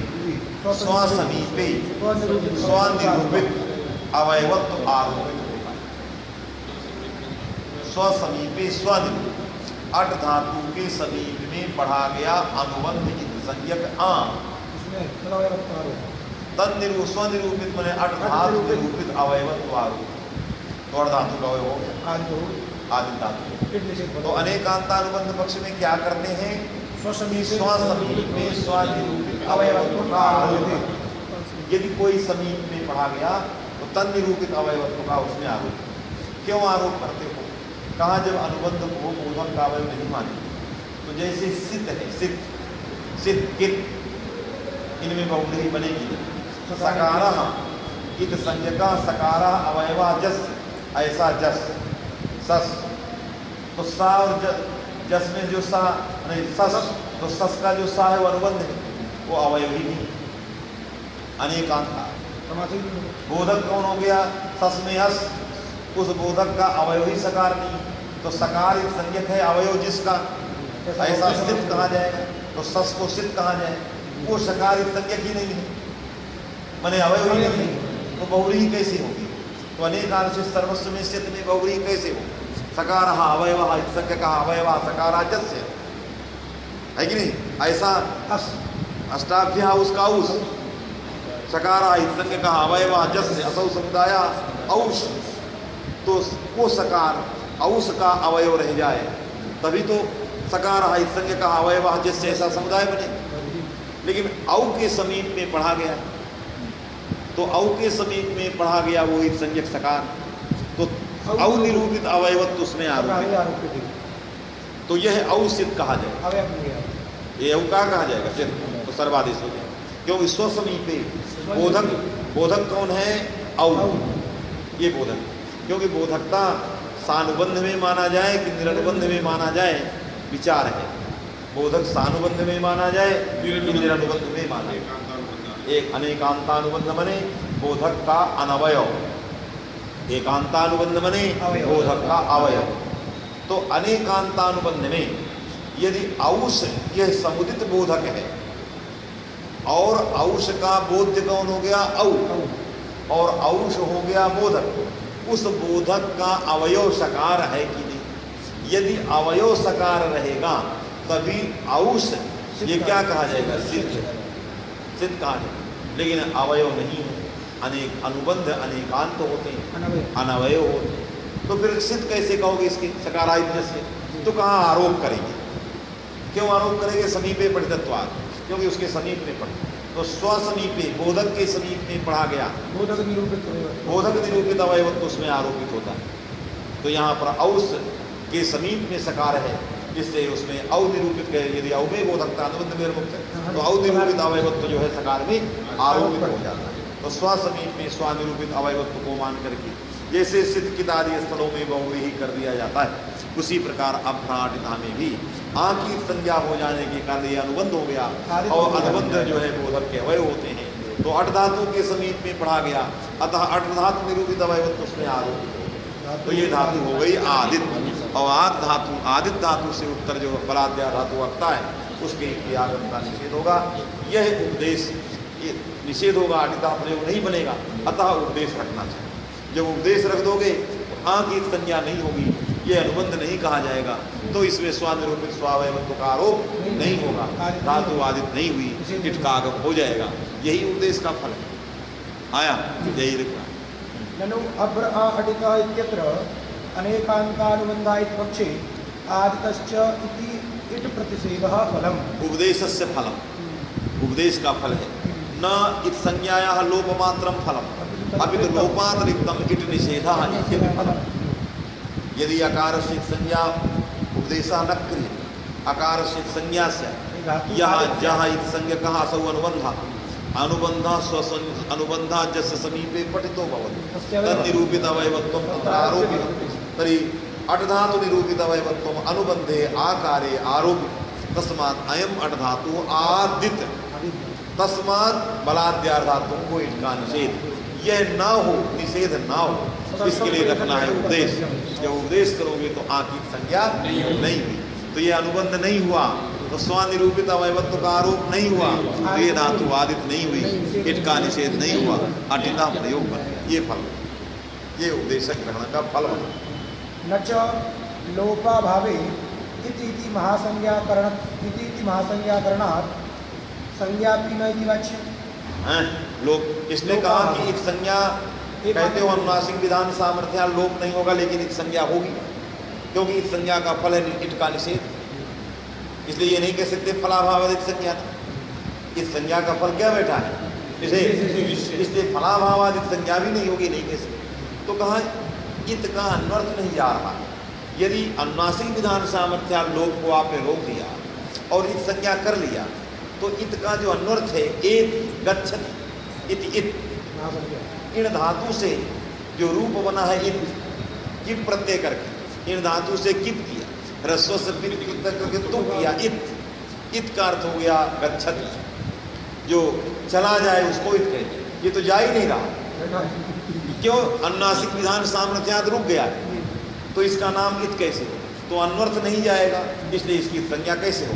Speaker 1: स्वसमीपे स्वनिरूपित अवयवत्व आरोपित होगा। स्वसमीपे स्वनिरूपित अट धातु के समीप में पढ़ा गया अनुबंध संज्ञक आ स्वनिरूपित मैंने अट धातु निरूपित अवयवत्व आरोप, तो अट धातु का अवयव हो गया आदि धातु। तो अनेकांतानुबंध पक्ष में क्या करते हैं? स्वसमीप में स्वनिरूपित अवयवत्व का आरोप। यदि कोई समीप में पढ़ा गया तो तन निरूपित अवयवत्व का उसमें आरोप। क्यों आरोप करते हो? कहा जब अनुबंध को बोधन का अवयव नहीं माने, तो जैसे सिद्ध है, सिद्ध कित, इनमें बहुब्रीहि बनेगी। सकारा इत संज्ञका सकारा अवयवा जस, ऐसा जस सस, तो सा और जस में जो सा नहीं सस, तो सस का जो सा है वो अनुबंध है, वो अवयव ही नहीं। अनेकांता बोधक कौन हो गया? सस में हस, उस बोधक का अवयव ही सकार नहीं, तो सकार एक संज्ञक है अवयव जिसका, ऐसा सिद्ध कहा जाएगा। तो सस को सिद्ध कहा जाए, वो सकार एक संज्ञक ही नहीं है, माने अवयव ही नहीं है, तो बहुरी कैसे होगी? तो अनेकांश से सर्वस्व में सिद्ध में बहुरी कैसे हो? सकार अवयव संज्ञ का अवयव सकाराजस्य है कि नहीं? ऐसा अष्टाभ्या उसका उस सकारा संज्ञ का अवयव जस्य असौ समुदाय औष, तो वो सकार औष का अवयव रह जाए तभी तो सकार संज्ञ का अवयव जस्य ऐसा समुदाय बने। लेकिन औ के समीप में पढ़ा गया, तो औ के समीप में पढ़ा गया वो एक संज्ञक सकार, तो औ निरूपित अवयवत्व उसमें आरोपित, तो यह औ सिद्ध कहा जाएगा। ये औ का कहा जाएगा सिद्ध, तो सर्वादेश हो जाएगा। क्योंकि स्वसमीपे बोधक, बोधक कौन है? औ, ये बोधक, क्योंकि बोधकता सानुबंध में माना जाए कि निरनुबंध में माना जाए विचार है। बोधक सानुबंध में माना जाए कि निरनुबंध में माना जाए। एक अनेकांतानुबंध बने बोधक का अनवयव, एकांतानुबंध बने बोधक का अवयव। तो अनेकांतानुबंध में यदि औष यह समुदित बोधक है और औष का बोध्य कौन हो गया? औ, और औष हो गया बोधक, उस बोधक का अवयव सकार है कि नहीं? यदि अवयव सकार रहेगा तभी औष ये क्या कहा जाएगा? सिद्ध, सिद्ध कहा जाएगा। लेकिन अवयव नहीं है, अनेक अनुबंध अनेकांत होते हैं, अनवयव होते हैं, तो फिर सिद्ध कैसे कहोगे इसके सकारादित्य से? तो कहाँ आरोप करेंगे? क्यों आरोप करेंगे? समीपे पठितत्वात्, क्योंकि उसके समीप में पढ़े। तो स्वसमीपे बोधक के समीप में पढ़ा गया,
Speaker 4: बोधक निरूपित
Speaker 1: बोधक निरूपित अवयवत्व उसमें आरोपित होता है। तो यहाँ पर औस के समीप में सकार है, जिससे उसमें अव निरूपित कहे, यदि अव में बोधकता अनुबंध निर्मुक्त है तो अव निरूपित अवयवत्व जो है सकार में आरोपित हो जाता है। तो स्वसमीप में स्वनिरूपित अवयवत्व को मान करके जैसे सिद्ध कित आदि स्थलों में बहुव्रीहि कर दिया जाता है, उसी प्रकार अभ्राटिता में भी आ की संज्ञा हो जाने के कारण ये अनुबंध हो गया, और अनुबंध जो है बोधक के अवयव होते हैं। तो अट धातु के समीप में पढ़ा गया, अतः अट धातु निरूपित अवयवत्व उसमें आरोपित हो गया। तो ये धातु हो गई आदित्य, और आदित्य धातु से उत्तर जो बलाद्या धातु रखता है उसके आगम का निषेध होगा। यह उपदेश ये निषेध होगा, अटिता प्रयोग नहीं बनेगा, अतः उपदेश रखना चाहिए। जब उपदेश रख दोगे तो आ की संज्ञा नहीं होगी, ये अनुबंध नहीं कहा जाएगा, तो इसमें स्वानिरूपित स्वावयवत्व का आरोप नहीं होगा, धातु आदित्य नहीं हुई, इट का आगम हो जाएगा। यही उपदेश का फल है। आया यही लिखा
Speaker 4: ननु अभ्र आ अटिता इत्यत्र अनेकांतानुबंधा इति पक्षे आदितश्च इति इट प्रतिषेधः फलम्।
Speaker 1: उपदेशस्य फलम, उपदेश का फल है। न इत संज्ञायाः लोपमात्रम फलम अभी तो लोपातिरिक्तम इट निषेधः इत्यपि फलम। यदि अकारस्य संज्ञा उपदेशः न क्रियते, अकारस्य संज्ञा से यहाँ जहाँ इत संज्ञा कहाँ असौ अनुबंधा अनुबंधा अनुबंधा जस्य समीपे पठितो भवति तन्निरूपित अवयवत्वं तत्र आरोपितं तर्हि अट धातु निरूपित अवयवत्वं अनुबंधे आकारे आरोपितं तस्मात् अयम् अट धातु आदित्य तस्मात् बलाद्यार धातु को इनका निषेध, यह ना हो, निषेध ना हो, इसके लिए रखना है उपदेश। जब उपदेश करोगे तो आ की संज्ञा नहीं हुई, तो ये अनुबंध नहीं हुआ, तो स्वनिरूपित अवयवत्व का आरोप नहीं हुआ, तो ये धातु आदित्य नहीं हुई, इट का निषेध नहीं हुआ, अटिता प्रयोग बन गया। ये फल, ये उपदेशक ग्रहण का फल बना।
Speaker 4: न च लोपाभावे इति महासंज्ञाकरणात् संज्ञापि न इति वाच्यम्।
Speaker 1: लोग किसने कहा कि इत संज्ञा कहते हो अनुनासिक विधान सामर्थ्य लोप नहीं होगा, लेकिन इत संज्ञा होगी, क्योंकि इत संज्ञा का फल है इट का निषेध। इसलिए ये नहीं कह सकते फलाभावादित संज्ञा, इस संज्ञा का फल क्या बैठा है इसे, इसलिए फलाभावादित संज्ञा भी नहीं होगी, नहीं कह सकते। तो कहा इत का अन्वर्थ नहीं जा रहा है। यदि अनुनासिक विधान सामर्थ्य लोप को आपने रोक दिया और इत संज्ञा कर लिया, तो इत का जो अन्वर्थ है एत गच्छति इति इत, इन धातु से जो रूप बना है इत, किप प्रत्यय करके इन धातु से किप किया, ह्रस्व से करके तुम किया, इत का अर्थ हो गया गच्छति, जो चला जाए उसको इत कहते हैं। ये तो जा ही नहीं रहा, क्यों? अनुनासिक विधान सामर्थ्यात रुक गया है, तो इसका नाम इत कैसे हो? तो अन्वर्थ नहीं जाएगा, इसलिए इसकी संज्ञा कैसे हो?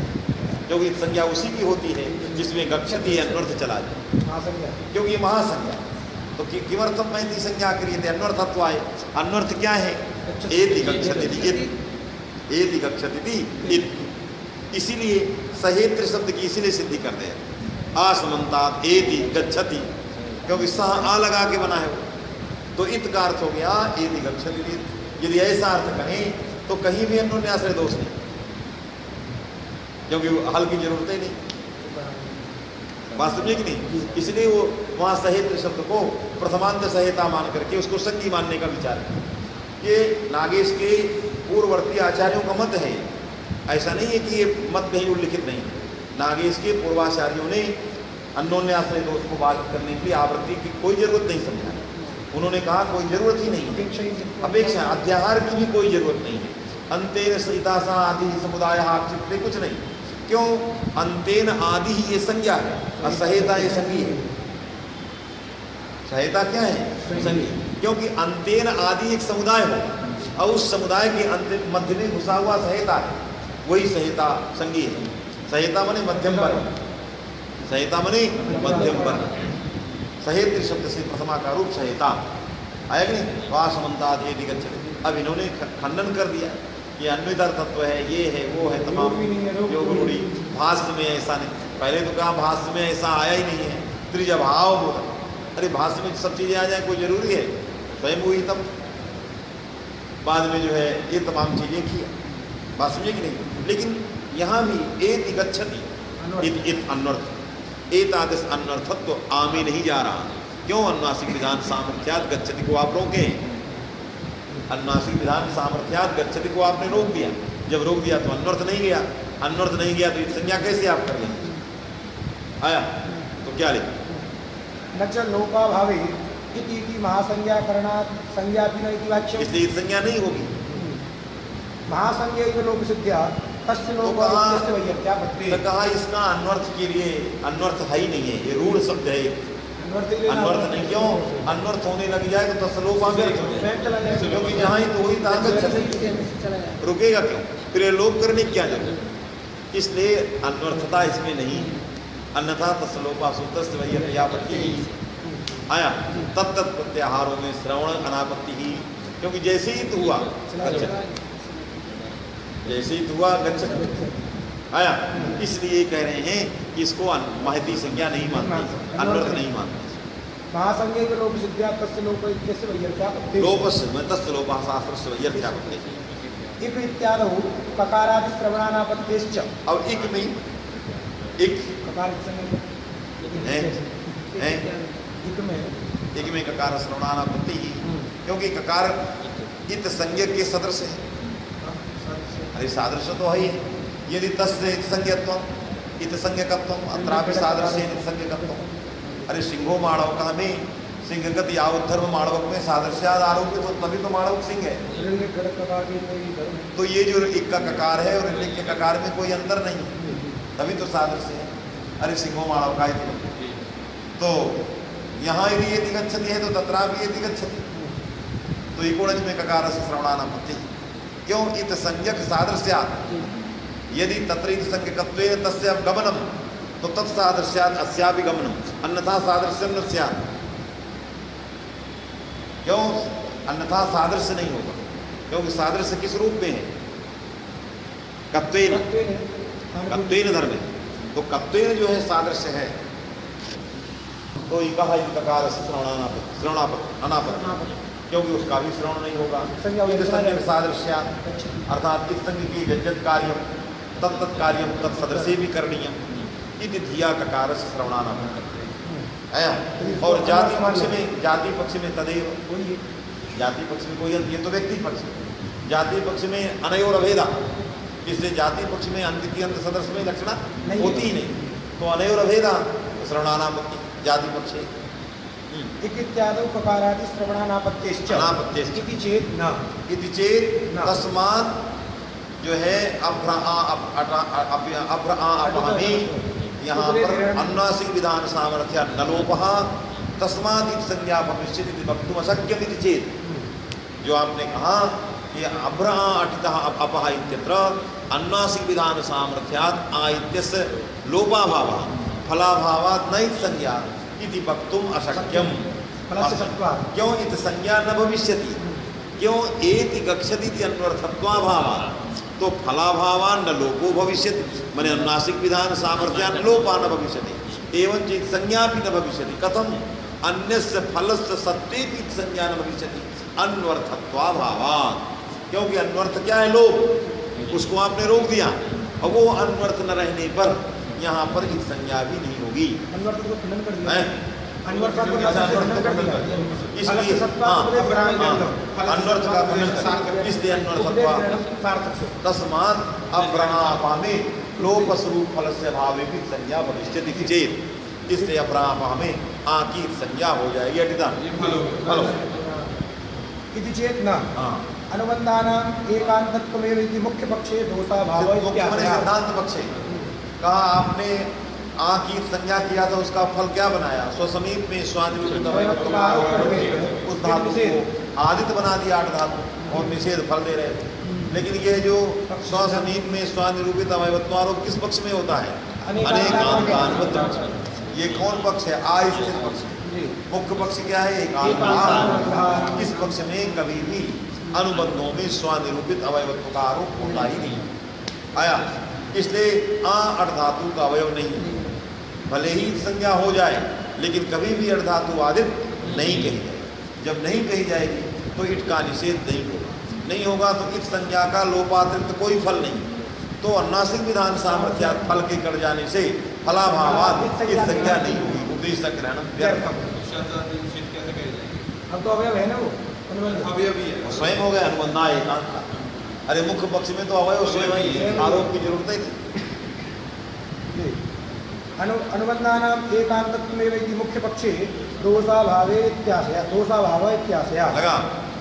Speaker 1: क्योंकि संज्ञा उसी की होती है जिसमें गच्छति अन्वर्थ चला जाए, क्योंकि महासंज्ञा। तो किमर्थम मैं इति संज्ञा करिए थे, अन्वर्थत्व आए। अन्वर्थ क्या है? एति गच्छति एति गच्छति इत, इसीलिए सहेत्र शब्द की इसीलिए सिद्धि कर दे आसमंतात एति गच्छति, क्योंकि सह आ लगा के बना है वो, तो इत का अर्थ हो गया एति गच्छति। यदि ऐसा अर्थ कहें तो कहीं भी अन्योन्याश्रय दोष नहीं, क्योंकि हल की जरूरत ही नहीं, बात समझे कि नहीं? इसलिए वो वहाँ सहेत्र शब्द को प्रथमांत सहेता मान करके उसको संज्ञी मानने का विचार है। ये नागेश के पूर्ववर्ती आचार्यों का मत है, ऐसा नहीं है कि ये मत कहीं उल्लिखित नहीं है। नागेश के पूर्वाचार्यों ने अन्योन्याश्रय दोष को बात करने के लिए आवृत्ति की कोई जरूरत नहीं समझा, उन्होंने कहा कोई जरूरत ही नहीं है, अपेक्षा अध्याहार की भी कोई जरूरत नहीं है। अंतेन सहितासा आदि समुदाय आक्षिप्त कुछ नहीं, क्यों? अंतेन आदि ही ये संज्ञा है और सहेता ये संज्ञा है। सहेता क्या है? संज्ञा, क्योंकि अंतेन आदि एक समुदाय हो और उस समुदाय के अंत मध्य में घुसा हुआ सहेता है, वही सहेता संज्ञा है। सहेता माने मध्यम वर्ग, सहेता माने मध्यम वर्ग। सहेत्र शब्द से प्रथमा का रूप सहेता आया कि नहीं? वासमंतात एति गच्छति। अब इन्होंने खंडन कर दिया कि अन्वितर तत्व है, ये है, वो है, तमाम योग रूढ़ी। भाष्य में ऐसा नहीं, पहले तो कहा भाष्य में ऐसा आया ही नहीं है, त्रिजा भाव बोला। अरे भाष्य में सब चीज़ें आ जाए कोई जरूरी है? स्वयं हुई तब बाद में जो है ये तमाम चीज़ें किया, बात समझे कि नहीं? लेकिन यहाँ भी एति गच्छति इत अन्वर्थ एतादृश अन्वर्थत्व आमे नहीं जा रहा। क्यों? अनुनासिक विधान सामर्थ्यात् गच्छति को आप रोके। अनुनासिक विधान सामर्थ्यात् गच्छति को आपने रोक दिया। जब रोक दिया तो अन्वर्थ नहीं गया। अन्वर्थ नहीं गया तो इत संज्ञा कैसे आप कर लेंगे? आया तो क्या लिखा?
Speaker 4: न च लोपाभावे इति महासंज्ञाकरणात् संज्ञापि न इति वाच्यम्।
Speaker 1: इसलिए इत संज्ञा नहीं होगी।
Speaker 4: महासंज्ञैव लोप सिद्ध्या तस्य लोप इत्यस्य वैयत्या भक्ति।
Speaker 1: तो कहा इसका अन्वर्थ के लिए अन्वर्थ है ही नहीं है, ये रूढ़ शब्द है। अन्वर्थ नहीं। क्यों? अन्वर्थ होने लग जाए तो तस्लोप व्यर्थ हो जाए, क्योंकि जहाँ ही तो वही ताकत रुकेगा क्यों? फिर ये लोप करने की क्या जरूरत? इसलिए अन्वर्थता इसमें नहीं है। अन्यथा तस्लोपा सूत्रस्य वैयत्या भक्ति आया तत्त प्रत्याहारों में श्रवण अनापत्ति ही। क्योंकि जैसे ही तो हुआ जैसे ही हुआ गच्छति आया। इसलिए कह रहे हैं कि इसको महती संज्ञा नहीं मानते, अन्वर्थ नहीं मानते।
Speaker 4: महासंज्ञैव लोप सिद्ध्या तस्य लोप इत्यस्य वैयत्या भक्ति।
Speaker 1: लोपस्य में तस्य लोपः शास्त्रस्य वैयर्थ्या भक्ति।
Speaker 4: इक इत्यादौ ककारादि श्रवणानापत्तिश्च।
Speaker 1: अब इक में इक
Speaker 4: ककार
Speaker 1: है
Speaker 4: इक
Speaker 1: में ककार श्रवणानापत्ति ही। क्योंकि ककार इत संज्ञा के सदृश है। अरे सादृश्य तो है ही। यदि तस्य इत संज्ञत्वम् इत संज्ञकत्वम् अत्रापि सादृश्य इत संज्ञकत्वम्। अरे सिंहो माणवकः में सिंहगत यावद्धर्म माणवक में सादृश्याद आरोपित हो तभी तो माणवक सिंह है। तो ये जो इक का ककार है और लिंग के ककार में कोई अंतर नहीं, तभी तो सादृश्य है। अरे सिंहो माणवका तो यहाँ यदि ये गच्छति है तो तत्रापि ये गच्छति। तो इकोणज में ककार से श्रवणानापत्ति। क्यों? इत संज्ञक सादृश्यात् यदि तत्र इत संज्ञकत्वेन तस्य गमनम तो तत्सादृश्यात् अस्यापि गमनम, अन्यथा सादृश्यम न स्यात्। क्यों? अन्यथा सादृश्य नहीं होगा। क्योंकि सादृश्य किस रूप में है? कत्वेन कत्वेन धर्म। तो कत्वेन जो है सादृश्य है। तो इकहा इत ककार से श्रवणानापत्ति अनापत्ति। क्योंकि उसका भी श्रवण नहीं होगा। सादृश्यात् अर्थात इस संज्ञ की गज्जत कार्य तत्त कार्य तत्सदृशे भी करणीयम इति धिया ककार से श्रवणानापत्ति आया। और जाति पक्ष में तदेव। जाति पक्ष में कोई ये तो व्यक्ति पक्ष में। जाति पक्ष में अनयोर अभेदा। इसलिए जाति पक्ष में अंत की अंत सदस्य में लक्षणा होती ही नहीं। तो अनयोर अभेदा श्रवणानापत्ति जाति पक्ष।
Speaker 4: इक इत्यादौ ककारादि श्रवणानापत्तिश्च
Speaker 1: अनापत्तिश्च
Speaker 4: इति चेत् न
Speaker 1: इति चेत् तस्मात् जो है अभ्र अपहमे यहाँ पर अनुनासिक विधान सामर्थ्य नलोपः तस्मात् इत संज्ञा भविष्यति इति वक्तुम् अशक्यम् इति चेत्। जो आपने कहा कि अभ्र अटितः अपः इत्यत्र अनुनासिक विधान सामर्थ्यात् आ इत्यस्य लोपाभावः फलाभावात् न इत संज्ञा इति वक्तुम् अशक्यम्। क्यों? इत संज्ञा न भविष्यति। क्यों? एति गच्छति इति अन्वर्थत्वाभावात्। तो फलाभावान् न लोपो भविष्यति। माने अनुनासिक विधान सामर्थ्यान् लोपा न भविष्यति। एवं चेत् संज्ञापि न भविष्यति। कथम्? अन्यस्य फलस्य सत्त्वेपि संज्ञा न भविष्यति अन्वर्थत्वाभावात्। क्योंकि अन्वर्थ क्या है? लोप। उसको आपने रोक दिया और वो अन्वर्थ न रहने पर यहाँ पर इस संज्ञा भी नहीं होगी।
Speaker 4: अन्वर्थ को खंडन कर दिया।
Speaker 1: अन्वर्थ का खंडन इसलिए तस्मात् अभ्रणापामे लोपस्वरूप फल से भावे भी संज्ञा भविष्यति चेत। इसलिए अभ्रणापामे आकी संज्ञा हो जाएगी। हेलो
Speaker 4: इति चेत् न अनुबंधानाम् एकांतत्वमेव इति मुख्य पक्षे दोषाभाव
Speaker 1: सिद्धांत पक्षे कहा आपने आ की संज्ञा किया था, उसका फल क्या बनाया? स्वसमीप में स्वादित उस धातु को आदित बना दिया 8 धातु और निषेध फल दे रहे थे। लेकिन ये जो स्वसमीप में स्वानिरूपित अवयवत्वारोप किस पक्ष में होता है? अनेकांतानुबद्ध पक्ष में। ये कौन पक्ष है? आस्थित पक्ष। मुख्य पक्ष क्या है? एकांत। इस पक्ष में कभी भी अनुबंधों में स्वानिरूपित अवयवत्व का आरोप होता ही नहीं आया। इसलिए अर्धातु का अवयव नहीं है। भले ही संज्ञा हो जाए लेकिन कभी भी अर्धातु आदित नहीं कही जाएगी। जब नहीं कही जाएगी तो इट का निषेध नहीं होगा। नहीं होगा तो इस संज्ञा का लोपातिरिक्त कोई फल नहीं। तो अनुनासिक विधान सामर्थ्यात फल के कट जाने से फलाभावाद की संज्ञा नहीं होगी, उपदेश का ग्रहण व्यर्थ।
Speaker 2: निषेध कैसे कहे जाएंगे?
Speaker 4: अब तो अवयव है ना वो अनुबंध।
Speaker 2: अवयव ही है।
Speaker 1: वो स्वयं हो गया अनुबंधा एकांत। अरे मुख्य पक्ष में तो अवयव स्वयं ही है, आरोप की जरूरत ही नहीं।
Speaker 4: अनुबंधानाम एकांतत्वेव इति मुख्य पक्षे दोषाभावे इत्याशय, दोषाभाव इत्याशय
Speaker 1: लगा।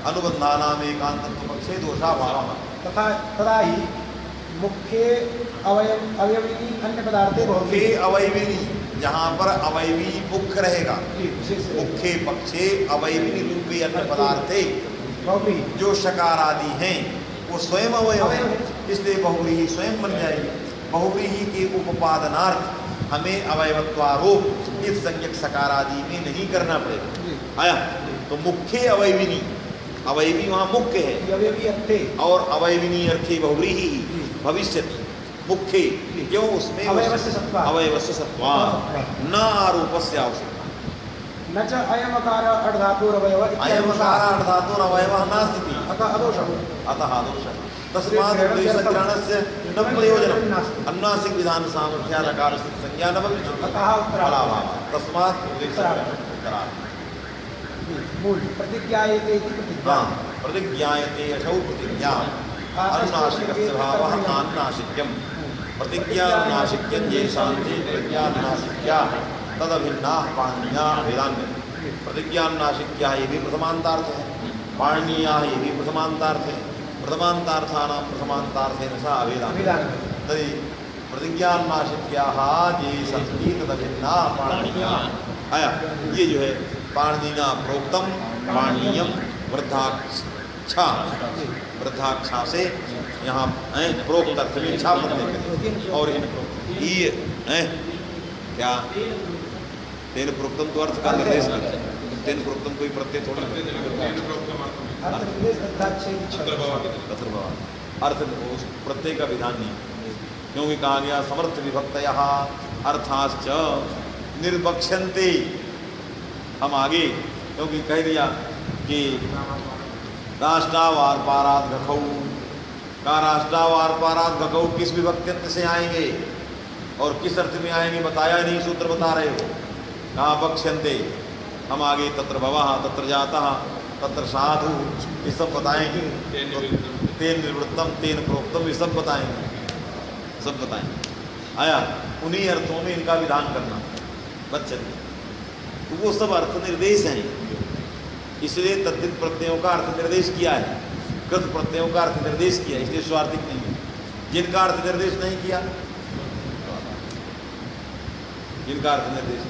Speaker 1: अनुबंधानाम एकांतत्व पक्षे दोषाभावः
Speaker 4: तथा तदा ही मुख्य अवयवी अन्य पदार्थे
Speaker 1: मुख्य अवयविनी, जहाँ पर अवयवी मुख्य रहेगा,
Speaker 4: विशेष
Speaker 1: मुख्य पक्षे अवयविनी रूपी अन्य पदार्थे
Speaker 4: बहुव्रीहि,
Speaker 1: जो शकार आदि हैं वो स्वयं अवयव है, इसलिए बहुव्रीहि स्वयं बन जाएगी। बहुव्रीहि के उपपादनार्थ हमें अवयवत्वारोप इस संज्ञक सकार आदि में नहीं करना पड़ेगा। आया तो मुख्य अवयविनी, अवयवी वहाँ मुख्य है,
Speaker 4: अवयवी अर्थे
Speaker 1: और अवयविनी अर्थे बहुव्रीहि भविष्यति। मुख्य क्यों उसमें
Speaker 4: अवयवस्य सत्त्वा,
Speaker 1: अवयवस्य सत्त्वा न आरोपस्य आवश्यकता।
Speaker 4: न च अयमकार अर्धातुरवयव
Speaker 1: अयमकार अर्धातुरवयवः नास्ति,
Speaker 4: अतः अदोषः,
Speaker 1: अतः दोषः। तस्मात् उपदेशग्रहणस्य न प्रयोजनम्। अनुनासिक विधान सामर्थ्यालकारस्य संज्ञा न भविष्यति,
Speaker 4: अतः
Speaker 1: फलाभावः। तस्मात् उपदेशग्रहणस्य उत्तरार्थ।
Speaker 4: मूल प्रतिज्ञायते इति प्रतिज्ञा।
Speaker 1: हाँ, प्रतिज्ञायते अठौ प्रतिज्ञा अनुनासिकस्य भावः आनुनासिक्यम्। प्रतिज्ञानुनासिक्यं येषान्ते प्रतिज्ञानुनासिक्याः तदभिन्नाः पाणिनीयाः वेदान्ते। प्रतिज्ञानुनासिक्याः ये भी प्रथमान्तार्थ है, पाणिनीयाः ये भी प्रथमान्तार्थ है। प्रथमान्तार्थानां प्रथमान्तार्थेन सह अवेदान्ते। तर्हि प्रतिज्ञानुनासिक्याः ये सन्ति तदभिन्नाः पाणिनीयाः। आया ये जो है पाणिनिना प्रोक्तम पाणिनीयम वृद्धाक्षा, वृद्धाक्षा से यहाँ प्रोक्त अर्थ में छा प्रत्यय और इन क्या तेन प्रोक्तम तो अर्थ का निर्देश करते हैं। तेन प्रोक्तम कोई प्रत्यय थोड़ा अर्थ उस प्रत्यय का विधान नहीं, क्योंकि कहा गया समर्थ विभक्तयः अर्थाश्च निर्बक्ष्यन्ते। हम आगे क्योंकि कह दिया कि राष्ट्रावार पारात घखौ का, राष्ट्रावार पारात घखौ किस विभक्त्यंत से आएंगे और किस अर्थ में आएंगे बताया नहीं, सूत्र बता रहे हो। कहाँ बक्ष्यन्ते, हम आगे तत्र भवः तत्र जातः तत्र साधु ये सब बताएंगे। तेन निवृत्तम तेन प्रोक्तम ये सब बताएंगे, सब बताएंगे। आया उन्हीं अर्थों में इनका विधान करना बच्चन, तो वो सब अर्थ निर्देश हैं, इसलिए तद्धित प्रत्ययों का अर्थ निर्देश किया है, कृत प्रत्ययों का अर्थ निर्देश किया, इसलिए स्वार्थिक नहीं है। जिनका अर्थ निर्देश नहीं किया, जिनका अर्थ निर्देश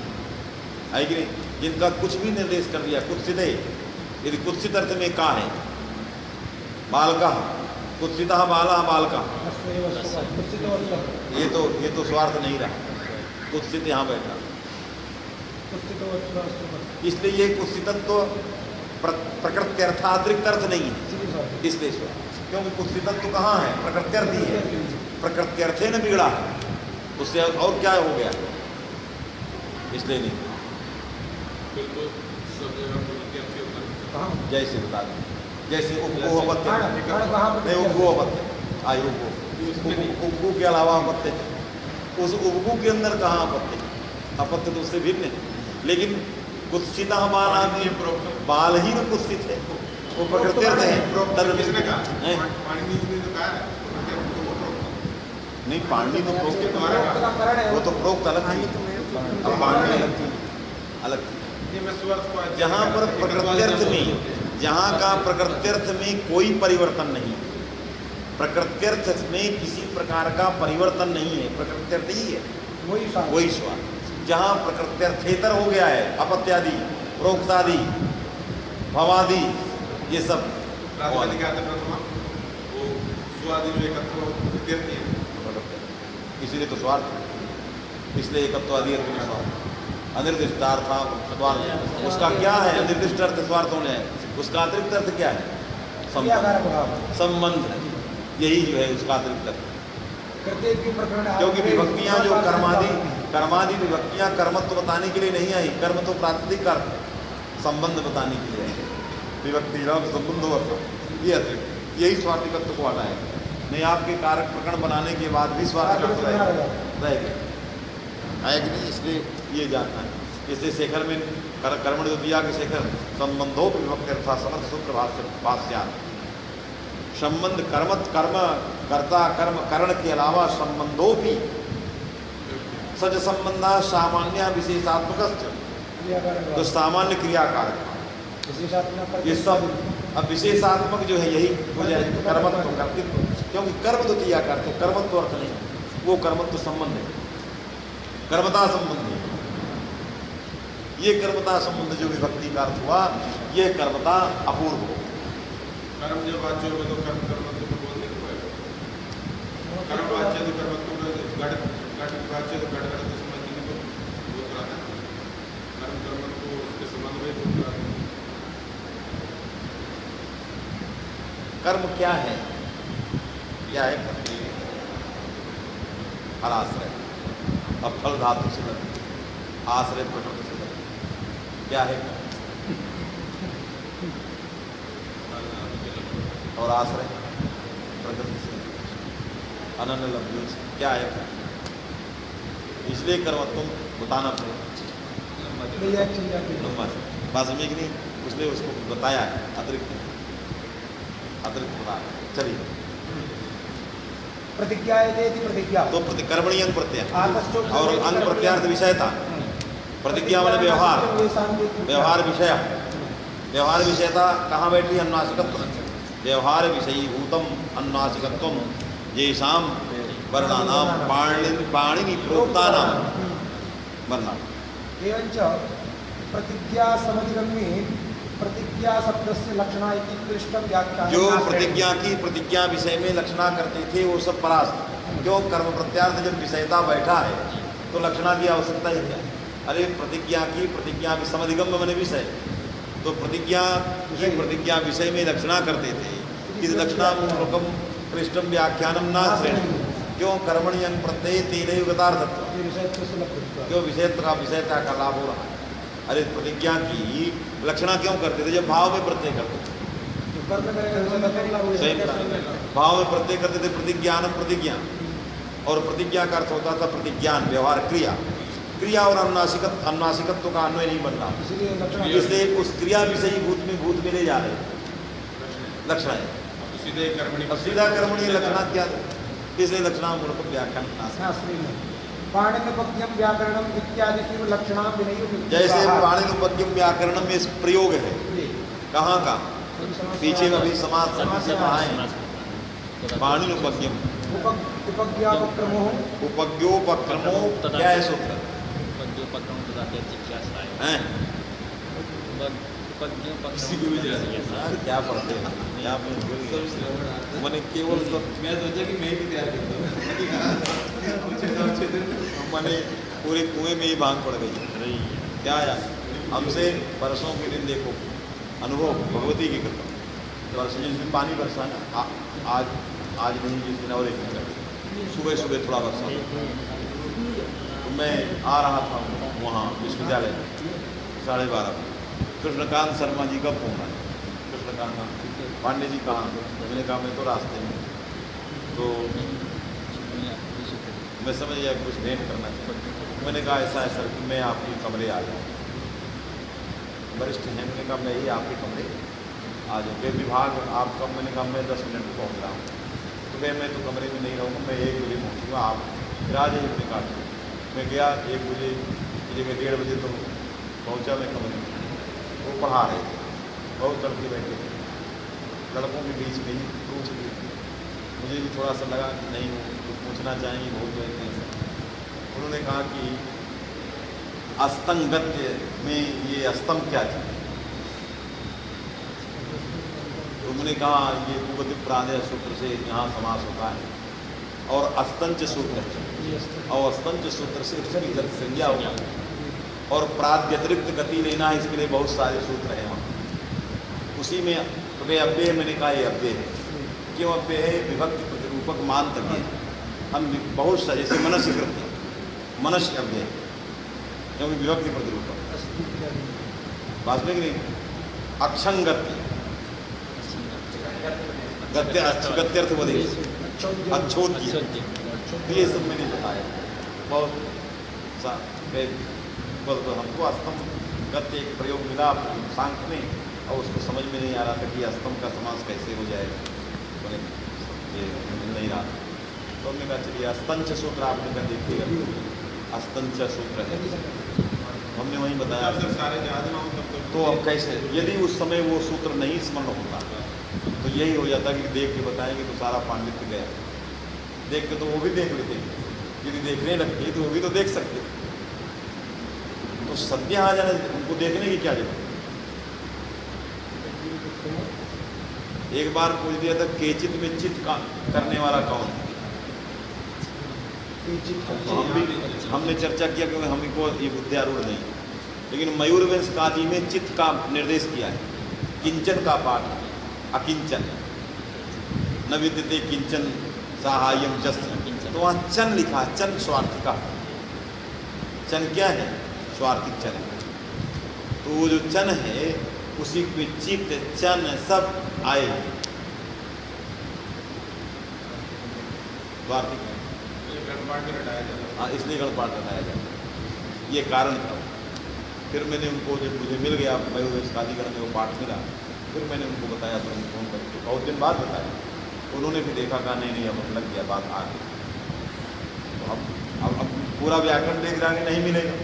Speaker 1: है कि नहीं, जिनका कुछ भी निर्देश कर दिया, कुत्सित है, यदि कुत्सित अर्थ में का है बालका, कुत्सितः बालः बालका, ये तो स्वार्थ नहीं रहा, कुत्सित यहाँ बैठा। इसलिए ये कुत्सितत्व प्रकृत्यर्थातिरिक्त अर्थ नहीं है, इसलिए क्योंकि कुत्सितत्व कहाँ है, प्रकृत्यर्थ ही है, प्रकृत्यर्थे न बिगड़ा है, उससे और क्या हो गया, इसलिए नहीं। जैसे बता दें, जैसे उपगोहपत्य नहीं, उपगोहपत्य आयु उपगु के अलावा अपत्य, उस उपगु के अंदर कहाँ अपत्य, अपत्य तो उससे भिन्न है। लेकिन कुत्सित बाला में बाल ही न कुत्सित है, वो प्रकृत्यर्थ है। नहीं पाणिनि तो प्रोक्त, वो तो प्रोक्त अलग थी, अब पाणिनि अलग थी, अलग थी। जहाँ पर प्रकृत्यर्थ में, जहाँ का प्रकृत्यर्थ में कोई परिवर्तन नहीं, प्रकृत्यर्थ में किसी प्रकार का परिवर्तन नहीं है, प्रकृत्यर्थ ही है, वही स्वार्थ। जहाँ प्रकृत्यर्थेतर हो गया है, अपत्यादि प्रोक्तादि भवादि ये सब इसीलिए तो स्वार्थ, इसलिए एकत्वादि अर्थ में स्वार्थ। अनिर्दिष्टार्थ स्वार्थ, उसका क्या है, अनिर्दिष्ट अर्थ स्वार्थ होने है, उसका अतिरिक्त अर्थ क्या है, संबंध, यही जो है उसका अतिरिक्त अर्थ। क्योंकि विभक्तियाँ जो कर्मादि विभक्तियाँ कर्मत्व बताने के लिए नहीं आई, कर्म तो प्रातिनिधिक अर्थ संबंध बताने के लिए आई, विभक्ति संबंध अर्थ ये अतिरिक्त, यही स्वार्थिकत्व को हटाएगा। नहीं आपके कारक प्रकरण बनाने के बाद भी स्वार्थ अर्थ रहेगा रहेगा, है कि नहीं? इसलिए ये जानना है। इसलिए शेखर में कर्मण द्वितीया के शेखर संबंधों विभक्ति अर्था समर्थ सूत्र भाष्या संबंध कर्म कर्ता कर्म करण के अलावा संबंधों भी सज संबंध सामान्य विशेषात्मक, तो सामान्य क्रियाकारक ये सब। अब विशेषात्मक जो है यही हो जाए कर्मत्व कर्तृत्व, क्योंकि कर्म द्वितीया करते कर्मत्व अर्थ नहीं, वो कर्मत्व संबंध है, कर्मता संबंध है। ये कर्मता संबंध जो विभक्ति का अर्थ हुआ, ये कर्मता अपूर्व हो।
Speaker 2: कर्म जब वाच्य होगा तो कर्म कर्मत्व को बोलने को है, कर्म वाच्य तो कर्मत्व को, घट वाच्य तो घट घट संबंधी को बोल रहा है, कर्म कर्मत्व को उसके संबंध में बोल रहा है।
Speaker 1: कर्म क्या है? क्या है कर्म? फलाश्रय, अब फल धातु से लगे, आश्रय प्रकृति से लगे। क्या है कर्म? और आश्रय प्रकृति से, अनन्य लब्धियों से। क्या है कर्म? इसलिए कर्म तुम बताना पड़ेगा, बात समझे कि नहीं? उसने उसको बताया है, अतिरिक्त बता। चलिए
Speaker 4: प्रतिज्ञा प्रतिज्ञा
Speaker 1: तो कर्मणि अंग प्रत्यय
Speaker 4: आतश्चो
Speaker 1: और अंग प्रत्यार्थ विषयता। प्रतिज्ञा वाले व्यवहार, व्यवहार विषय, व्यवहार विषयता कहाँ बैठी? अनुनासिकत्व, व्यवहार विषयी भूतम अनुनासिकत्व येषां वर्णानां पाणिनि प्रोक्तानां वर्णानां।
Speaker 4: एवंच प्रतिज्ञा समधिगम्ये प्रतिज्ञा शब्दस्य लक्षणा इति क्लिष्टं व्याख्यानं।
Speaker 1: जो प्रतिज्ञा की प्रतिज्ञा विषय में लक्षणा करते थे वो सब परास्त। क्यों? कर्म प्रत्यार्थ जब विषयता बैठा है तो लक्षणा की आवश्यकता ही क्या? अरे प्रतिज्ञा की प्रतिज्ञा समधिगम्य मैंने विषय, तो प्रतिज्ञा की प्रतिज्ञा विषय में लक्षणा करते थे। किस लक्षणा मूलकम क्लिष्टम व्याख्यानम न श्रेणी। क्यों? कर्मणि अंग प्रत्यय तेन युगतार्थत्व, क्यों विषयता का लाभ हो रहा है। अरे प्रतिज्ञा की लक्षणा क्यों करते थे? जब भाव में प्रत्यय करते थे, सही भाव में प्रत्यय करते थे। प्रतिज्ञानम प्रतिज्ञा, और प्रतिज्ञा का अर्थ होता था प्रतिज्ञान व्यवहार क्रिया, क्रिया और अनुनासिकत्व का अन्वय नहीं बन रहा, इसलिए उस क्रिया विषयी भूत में ले जा रहे लक्षण है। अब सीधा कर्मणि लक्षणा क्या? इसलिए लक्षणा मूलक व्याख्यान
Speaker 4: पाणिनिपद्यम व्याकरणम इत्यादि लक्षणा विनय।
Speaker 1: जैसे पाणिनिपद्यम व्याकरणम में प्रयोग है, कहाँ का? पीछे अभी समाज से पढ़ाए पाणिनिपद्यम
Speaker 4: उपज्ञापक्रमो
Speaker 1: क्या है सूत्र? हैं? क्या पढ़ते हैं? मैंने केवल
Speaker 2: मैं सोचा कि मैं भी तैयार करता हूँ,
Speaker 1: मैंने पूरे कुएं में ही भांग पड़ गई। क्या यार, हमसे बरसों के दिन देखो अनुभव भगवती की कृपा, बरस जिस दिन पानी बरसा ना, आज नहीं, जिस दिन और एक दिन सुबह सुबह थोड़ा बरसा, तो मैं आ रहा था वहाँ विश्वविद्यालय 12:30 बजे। कृष्णकांत शर्मा जी का फोन आया। कृष्णकांत पांडे जी कहाँ? मैंने कहा मैं तो रास्ते में। तो मैं समझ गया कुछ भेंट करना चाहिए। मैंने कहा ऐसा है सर कि मैं आपके कमरे आ जाऊँ। वरिष्ठ हैं, मैंने कहा मैं ही आपके कमरे आ जाऊँ। फिर विभाग आप कब? मैंने कहा मैं 10 मिनट में पहुँच रहा हूँ। तो फिर मैं तो कमरे में नहीं रहूँगा, मैं 1 बजे पहुँचूँगा, आप फिर आ जाइए। मैंने कहा मैं गया 1 बजे की जगह 1:30 बजे तो पहुँचा मैं कमरे में। वो पढ़ा रहे थे, बहुत तड़के बैठे थे, लड़कों के बीच में ही पूछ रही थी। मुझे भी थोड़ा सा लगा कि नहीं वो कुछ पूछना चाहेंगे, बहुत बैठे हैं। उन्होंने कहा कि अस्तंगत्य में ये अस्तम क्या था? तो उन्होंने कहा ये भूगति प्राणय सूत्र से यहाँ समास होता है, और अस्तंच सूत्र, और अस्तंच सूत्र से उसकी गति संज्ञा होगा, और प्राद्यतिरिक्त गति लेना है, इसके लिए बहुत सारे सूत्र हैं वहाँ। उसी में वे अव्यय, मैंने कहा ये अव्यय है। क्यों अव्यय है? विभक्ति प्रतिरूपक मानतव्य। हम बहुत सारे जैसे मनुष्य करते हैं, मनुष्य अव्यय क्योंकि विभक्ति प्रतिरूपक। बात में कि नहीं? अक्षंगत्य गत्यर्थ बदे अच्छोद्य। तो ये सब मैंने बताया बहुत बस हमको अस्तम गत्य एक प्रयोग मिला सांख्य में, और उसको समझ में नहीं आ रहा था कि अस्तम का समास कैसे हो जाएगा, तो ये मिल नहीं रहा। तो हमने कहा चलिए अस्तंच सूत्र आपने कहा देखिएगा, अस्तंच सूत्र है, हमने वहीं बताया।
Speaker 2: सारे याद ना हो तब
Speaker 1: तो अब कैसे, यदि उस समय वो सूत्र नहीं स्मरण होता तो यही हो जाता कि देख के बताएंगे तो सारा पांडित्य गया। देख के तो वो भी देख लेते, यदि देखने लगते तो वो भी तो देख सकते। तो सद्य आ जाना, उनको देखने की क्या जरूरत। एक बार पूछ दिया था केचित में चित का करने वाला कौन है, तो हमने चर्चा किया क्योंकि हमको ये बुद्धि आरूढ़ नहीं, लेकिन मयूरवंश कादि में चित्त का निर्देश किया है। किंचन का पाठ, अकिंचन न विद्यते किंचन साहाय्यम जस्य, तो वहाँ चन लिखा, चन स्वार्थिका। चन क्या है? स्वार्थिक चन है। तो वो जो चन है उसी पे चित्त चन सब आए स्वार्थिक, इसलिए गणपाठ रटाया जाता, ये कारण था। फिर मैंने उनको, जब मुझे मिल गया मयूरवंश कादिगण में वो पाठ मिला, फिर मैंने उनको बताया, तो उनको फोन करके बहुत दिन बाद बताया, उन्होंने भी देखा कहा नहीं अब लग गया, बात आ गई। तो अब पूरा व्याकरण देख रहा कि नहीं मिलेगा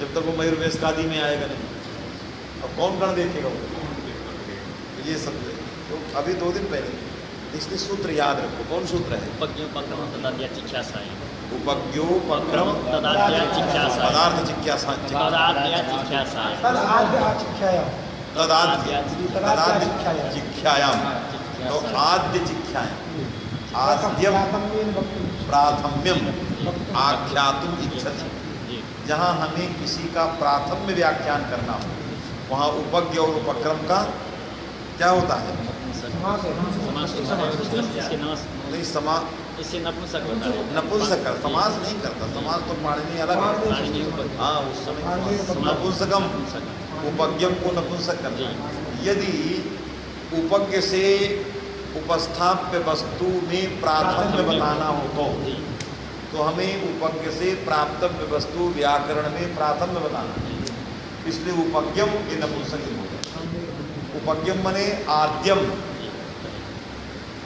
Speaker 1: जब तक वो मयूरवंश कादि में आएगा नहीं। अब कौन गण देखेगा वो, ये सब। तो अभी 2 दिन पहले, इसलिए सूत्र याद रखो। कौन सूत्र है?
Speaker 3: उपज्ञोपक्रम तदाद्या चिख्यासाय,
Speaker 1: उपज्ञोपक्रम
Speaker 3: तदाद्या चिख्यासाय,
Speaker 1: पदार्थ चिख्यासा,
Speaker 3: तदाद्या चिख्यासाय,
Speaker 1: तदाद्य चिख्यायाम, तो आद्य चिख्यायाम, आद्यम प्राथम्यम आख्यातुम इच्छति। जहाँ हमें किसी का प्राथम्य व्याख्यान करना हो वहाँ उपज्ञ और उपक्रम का क्या होता है? नहीं,
Speaker 3: इससे नपुंसक होता है।
Speaker 1: नपुंसक, समास नहीं करता, समास तो पाणिनि अलग है। हाँ, उस समय नपुंसकम, उपज्ञम को नपुंसक करना। यदि उपज्ञ से उपस्थाप्य वस्तु में प्राथम्य बताना हो तो हमें उपज्ञ से प्राप्तव्य वस्तु व्याकरण में प्राथम्य बताना है, इसलिए उपज्ञम ये नपुंसक हो गया। उपज्ञम मने आद्यम,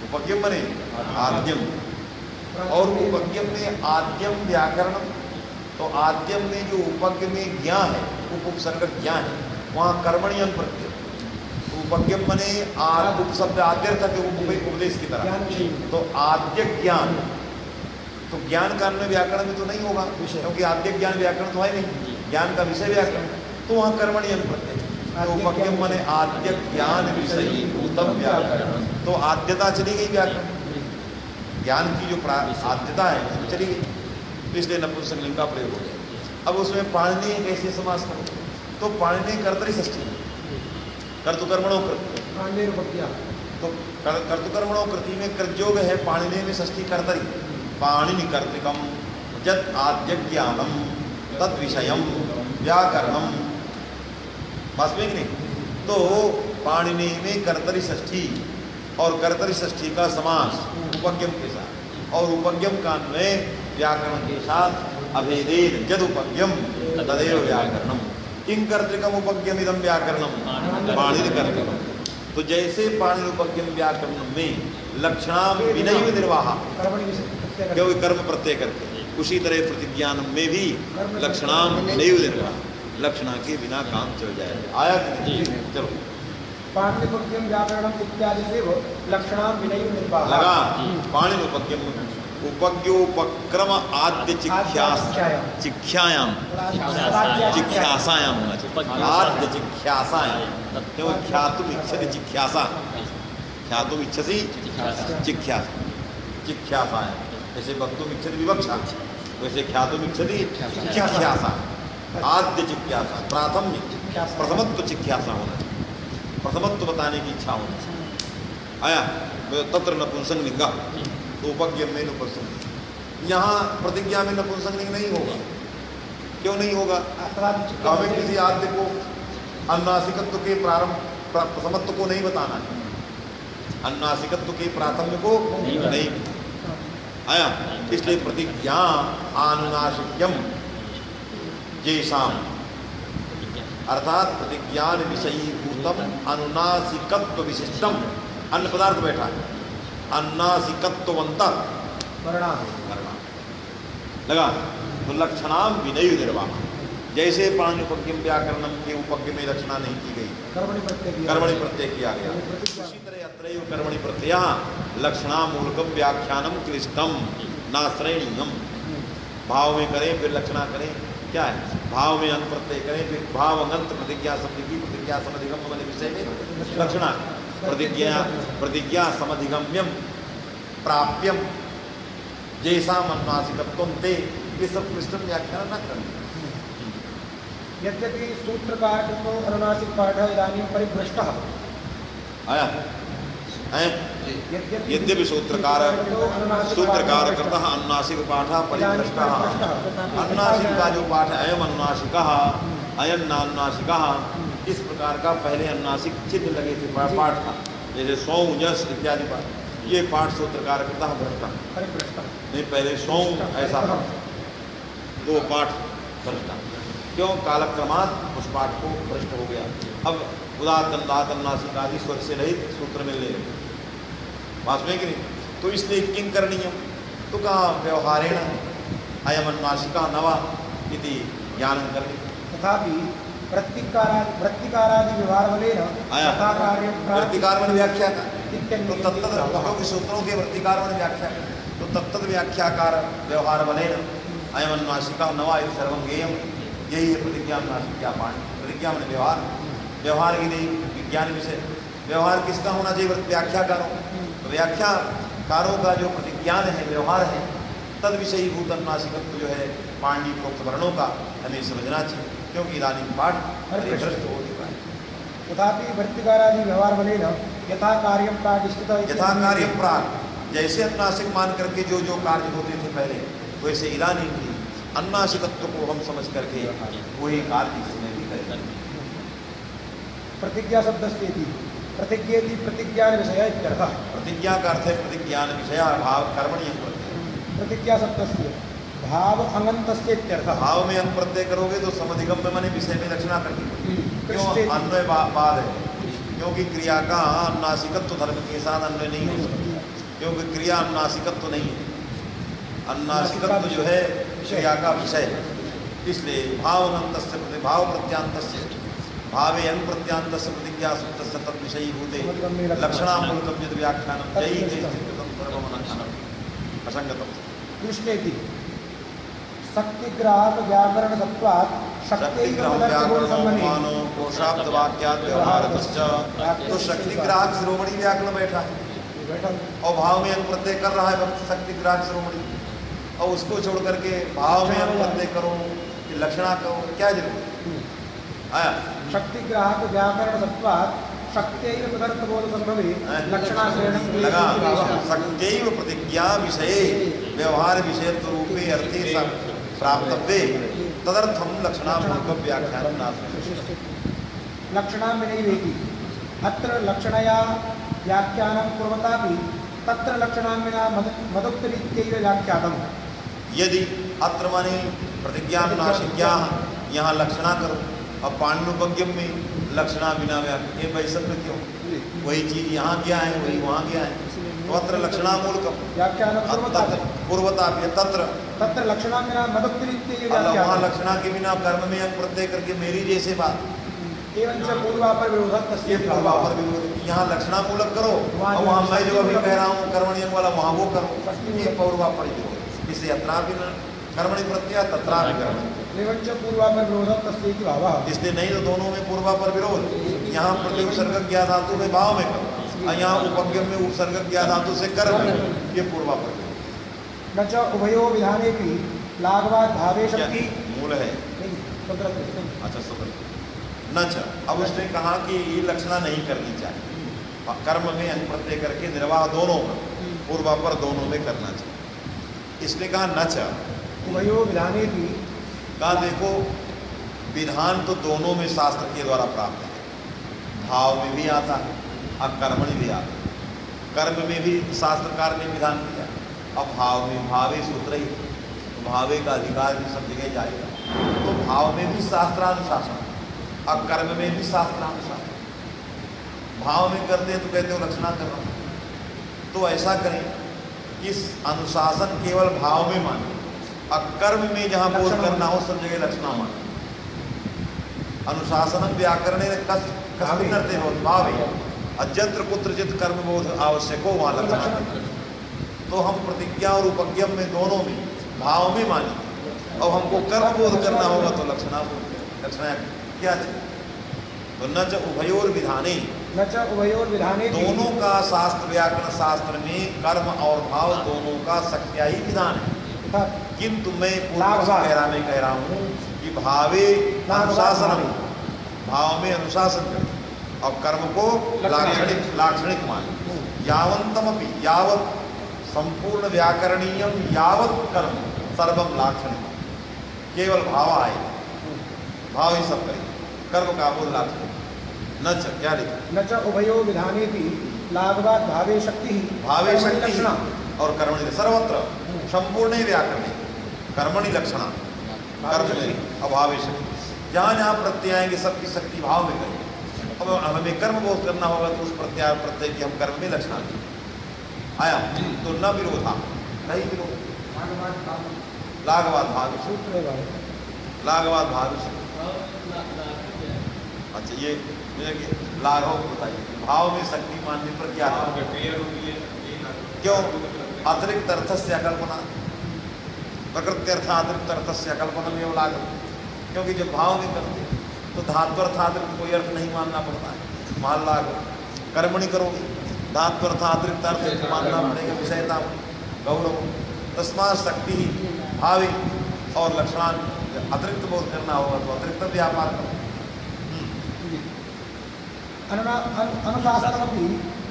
Speaker 1: उपज्ञम मने आद्यम, और उपज्ञम में आद्यम व्याकरण। तो आद्यम में जो उपज्ञ में ज्ञा है, उपसर्ग ज्ञा है, वहाँ कर्मणियम प्रत्यय। उपज्ञम मने उपशब्द आद्य था कि उपदेश की तरह। तो आद्य ज्ञान, तो ज्ञान काल में व्याकरण में तो नहीं होगा, क्योंकि आद्य ज्ञान व्याकरण तो है नहीं, ज्ञान का विषय व्याकरण, तो वहाँ कर्मणियम प्रत्यय। तो उपज्ञम मने आद्य ज्ञान विषय भूतम व्याकरण, तो आद्यता चली गई व्याकरण, ज्ञान की जो आद्यता है उसमें चली गई, तो इसलिए नपुंसकलिंग का प्रयोग हो गया। अब उसमें पाणिनि कैसे समास करो? तो पाणिनि कर्तरी षष्ठी, कर्तुकर्मणों कृत्य, तो कर्तुकर्मणों कृति में कृतयोग है, पाणिनि में षष्ठी कर्तरी। पाणिनि कर्तिकम जत आद्य ज्ञानम तद विषयम व्याकरणम, बस में नहीं। तो पाणिनि में कर्तरी षष्ठी, और कर्तरी षष्ठी का समास उपज्ञम के साथ, और उपज्ञम का अन्वय व्याकरण के साथ अभेदेन जद उपज्ञम तदेव व्याकरणम। किं कर्तृकम उपज्ञमिदम व्याकरणम पाणिनि कर्तृकम। तो जैसे पाणिनि उपज्ञम व्याकरण में लक्षणाम विनय निर्वाह, क्योंकि कर्म प्रत्यय करते, उसी तरह प्रतिज्ञान में भी लक्षणाम विनय निर्वाह, लक्षणा के बिना काम चल जाएगा। आया कि नहीं? चलो
Speaker 4: पाणिनि उपज्ञम व्याकरणम इत्यादि से लक्षणाम विनय निर्वाह
Speaker 1: लगा। पाणिनि उपज्ञम उपज्ञोपक्रम आद्य चिख्यायाम, चिख्यासायाम होना चाहिए, आद्य चिख्यासायाम, क्योंकि ख्यातुम इच्छति जिज्ञासा, ख्यातुम इच्छति जिज्ञासा, जिज्ञासायाम। जैसे वक्तुम इच्छति विवक्षा, वैसे ख्यातुम इच्छति जिज्ञासा, आद्य जिज्ञासा, प्राथम्य प्रथमत्व जिज्ञासा होना चाहिए, प्रथमत्व बताने की इच्छा होनी चाहिए। आया तत्र नपुंसकलिंगा, तो उपज्ञ में नपुंसकलिंग। यहाँ प्रतिज्ञा में नपुंसकलिंग नहीं होगा। क्यों नहीं होगा? हमें किसी आद्य को अनुनासिकत्व के प्रारंभ प्रथमत्व को नहीं बताना है, अनुनासिकत्व के प्राथम्य को नहीं आया। इसलिए प्रतिज्ञा अनुनासिक्यम जैसाम, अर्थात प्रतिज्ञान विषयीभूतम अनुनासिकत्व विशिष्टम, अन्न पदार्थ बैठा है, अनुनासिकत्ववंत लगा तो लक्षणाम विनय निर्वाह, जैसे पाणिनिपज्ञम व्याकरणम के उपज्ञ में लक्षणा नहीं की गई, कर्मणि प्रत्यय किया गया, उसी तरह अत्रैव कर्मणि प्रत्यय लक्षणामूलकम व्याख्यानम क्लिष्टम नाश्रयणीयम। भाव में करें फिर लक्षणा करें, क्या है, भाव में अंत प्रत्यय करें फिर भाव अंत प्रतिज्ञा समधिकी, प्रतिज्ञा समधिगम वाले विषय में लक्षणा, प्रतिज्ञा समधिगम्यम प्राप्यम जैसा अनुनासिकत्वम ते, ये सब क्लिष्टम व्याख्यान न करें।
Speaker 4: यद्यपि सूत्रकार तो अनुनासिक पाठ इदानीं परिभ्रष्टः
Speaker 1: आया है, यद्यपि सूत्रकार कृतः अनुनासिक पाठ परिभ्रष्टः, अनुनासिक का जो पाठ अयम अनुनासिकः अयम नानुनासिकः, इस प्रकार का पहले अनुनासिक चिन्ह लगे थे पाठ था, जैसे सौ जस इत्यादि पाठ, ये पाठ सूत्रकार कृतः भ्रष्टा नहीं, पहले सौ ऐसा दो पाठ भ्रष्टा, क्यों, कालक्रमात् उस पाठ को भ्रष्ट हो गया। अब उदात अनुदात अनुनासिक आदि स्वर से रहित सूत्र मिलने लगे, वास्तव कि नहीं, तो इसलिए किं करणीयम, तो कहा व्यवहारेण अयम अनुनासिका नवा इति ज्ञानं करणीयम्।
Speaker 4: तथापि वृत्तिकारादि व्यवहार बलेन तथा कार्य
Speaker 1: वृत्तिकारमण व्याख्या का तो तत्तद सूत्रों के वृत्तिकारमण व्याख्या, तो तत्तद व्याख्याकार व्यवहार बलेन अयम अनुनासिका नवा इति सर्वं ज्ञेयम्, यही है प्रतिज्ञा अनुनासिका पाठ। प्रतिज्ञा में व्यवहार, व्यवहार की नहीं विज्ञान विषय, व्यवहार किसका होना चाहिए, व्याख्याकारों, तो व्याख्याकारों का जो प्रतिज्ञान है व्यवहार है, तद विषयीभूत अनुनासिकत्व जो है पाणिनि प्रोक्त वर्णों का हमें समझना चाहिए, क्योंकि इदानीं पाठ भ्रष्ट हो चुका है।
Speaker 4: तथापि वृत्तिकारादि व्यवहार बलेन यथा कार्यं प्रातिष्ठित,
Speaker 1: यथा कार्यं प्राक, जैसे अनुनासिक मान करके जो जो कार्य होते थे पहले, वैसे इदानीं भी अनुनासिकत्व को हम समझ करके वही कार्य इस समय भी करें।
Speaker 4: प्रतिज्ञा शब्दस्य प्रतिज्ञेति प्रतिज्ञान विषय इत्यर्थः,
Speaker 1: प्रतिज्ञा का अर्थ है प्रतिज्ञान विषय भाव कर्मणि अंग प्रत्यय,
Speaker 4: प्रतिज्ञा शब्दस्य भाव अंगन्तस्य इत्यर्थः,
Speaker 1: भाव में अंग प्रत्यय करोगे तो समधिगम में माने विषय में लक्षणा करनी, क्यों अन्वय बाद है, क्योंकि क्रिया का अनुनासिकत्व धर्म के साथ अन्वय नहीं हो सकता, क्योंकि क्रिया अनुनासिकत्व नहीं है, अनुनासिकत्व जो है क्रिया का विषय है, इसलिए भाव अनंतस्य प्रतिभाव प्रत्यांतस्य भावे अंग प्रत्यांतस्य प्रतिज्ञा सूत्रस्य तद विषयीभूते लक्षणामूलकं यद् व्याख्यानं जयि कृतं सर्वमनंतरम् असंगतम्।
Speaker 4: कृष्णेति शक्तिग्राहक व्याकरण सत्वात् शक्तिग्राहक व्याकरण संबंधी
Speaker 1: कोशाब्द वाक्यात् व्यवहारतश्च, तो शक्तिग्राहक शिरोमणि व्याकरण बैठा है और भाव में अंग प्रत्यय कर रहा है वक्त शक्तिग्राहक शिरोमणि, और उसको छोड़ करके भाव में अंग प्रत्यय करो कि लक्षणा करो, क्या जरूरत आया।
Speaker 4: शक्तिग्राहक व्याकरण सत्वात् शक्त्यैव पदार्थबोध संभवे लक्षणाश्रयणं
Speaker 1: लगा, शक्त्यैव प्रतिज्ञा विषये व्यवहार विषयत्व रूपे अर्थे प्राप्तव्ये तदर्थं लक्षणामूलकं व्याख्यानं नास्ति।
Speaker 4: लक्षणां विनैवेति, अत्र लक्षणया व्याख्यानं कुर्वतापि तत्र लक्षणां विना मदुक्तरीत्यैव व्याख्यातम्।
Speaker 1: यदि अत्र माने प्रतिज्ञानुनासिक्या यहाँ लक्षणा करो, अब पाण्डुपज्ञम में लक्षणा बिना व्याख्या, ये वैषम्य क्यों, वही चीज यहाँ क्या है वही वहाँ क्या है, तो अत्र लक्षणामूलकं
Speaker 4: व्याख्यानं
Speaker 1: पूर्वता
Speaker 4: तत्र लक्षणा बिना मदुक्तरीत्यैव
Speaker 1: वहाँ
Speaker 4: व्याख्यातम्।
Speaker 1: लक्षणा के बिना कर्म में अंग प्रत्यय करके मेरी जैसे बात,
Speaker 4: एवं च पूर्वापर विरोधः तस्य
Speaker 1: पूर्वापर विरोध, यहाँ लक्षणामूलक करो और वहाँ मैं जो अभी कह रहा हूँ कर्मणियम वाला वहाँ वो करो, ये पूर्वापर विरोध, इससे अत्रापि कर्मणि प्रत्यय तत्रापि कर्मणि,
Speaker 4: एवं च पूर्वापर विरोधः तस्य इति भावः।
Speaker 1: इसलिए नहीं तो दोनों में पूर्वापर विरोध, यहाँ प्रत्युपसर्ग ज्ञा धातु में भाव में करो और यहाँ उपज्ञम में उपसर्ग ज्ञा धातु से कर्म, ये पूर्वापर विरोध।
Speaker 4: न च उभयो विधानेपि लाघवात् भावे शक्ति
Speaker 1: मूल है, अच्छा स्वतंत्र न च, अब उसने कहा कि ये लक्षणा नहीं करनी चाहिए, कर्म में अंग प्रत्यय करके निर्वाह दोनों में पूर्वापर दोनों में करना चाहिए, इसने कहा न च
Speaker 4: उभयो विधानेपि,
Speaker 1: कहा देखो विधान तो दोनों में शास्त्र के द्वारा प्राप्त है, भाव में भी आता है और कर्मणि भी आता है, कर्म में भी शास्त्रकार ने विधान दिया। अब भाव में भावे सूत्र ही, भावे का अधिकार भी सब जगह जाएगा। तो भाव में भी शास्त्रानुशासन, अब कर्म में भी शास्त्रानुशासन। भाव में करते हैं तो कहते हो लक्षणा कर रहा हूँ, तो ऐसा करें कि इस अनुशासन केवल भाव में माने, अब कर्म में जहाँ बोध करना हो सब जगह लक्षणा माने। अनुशासनम व्याकरणे कस्मिन् अर्थे भवति भावे अजंत्र कुत्रचित् कर्म बोध आवश्यको वहाँ लक्षणा। तो हम प्रतिज्ञा और उपज्ञम में दोनों में भाव में मानेंगे, और हमको कर्म बोध करना होगा तो लक्षणा बोध। लक्षणा क्या चाहिए? तो न च उभयोर विधाने,
Speaker 4: न च उभयोर विधाने,
Speaker 1: दोनों का शास्त्र व्याकरण शास्त्र में कर्म और भाव दोनों का सत्या ही विधान है। किंतु मैं मैं कह रहा हूँ कि भावे अनुशासन, भाव में अनुशासन करें और कर्म को लाक्षणिक माने। यावंतमपि, यावत संपूर्ण व्याकरणीयम यावत कर्म सर्वम लाक्षणिक, केवल भाव आए, भाव ही सब करें, कर्म का बोध लाक्षणिक। न च क्या लिखा?
Speaker 4: न च उभयो विधाने भी लाघवात भावे शक्ति,
Speaker 1: भावे शक्ति और कर्मणि सर्वत्र संपूर्ण व्याकरण कर्मणि लक्षणा, कर्म में अभावे शक्ति, जहाँ जहाँ प्रत्यय आएंगे सबकी शक्ति भाव में करेंगे। अब हमें कर्म बोध करना होगा तो उस प्रत्यय की हम कर्म में लक्षणा दें। आया तो न विरोधा, नहीं विरोध, लाघवात भाव, लाघवात भाव। अच्छा ये लाघव बताइए, भाव में शक्ति मानने पर क्या है? क्यों? अतिरिक्त अर्थ से अकल्पना, प्रकृत्यर्थ अतिरिक्त अर्थ से अकल्पना में लाघव, क्योंकि जब भाव में करते तो धात्वर्थातिरिक्त कोई अर्थ नहीं मानना पड़ता है, मान लाघव। कर्मणि करोगे धात्वर्थातिरिक्त अर्थ मानना पड़ेगा, विषयता गौरव। तस्मात् शक्ति भावी और लक्षणान अतिरिक्त बोध करना होगा तो अतिरिक्त व्यापार करो।
Speaker 4: अनुशासन भी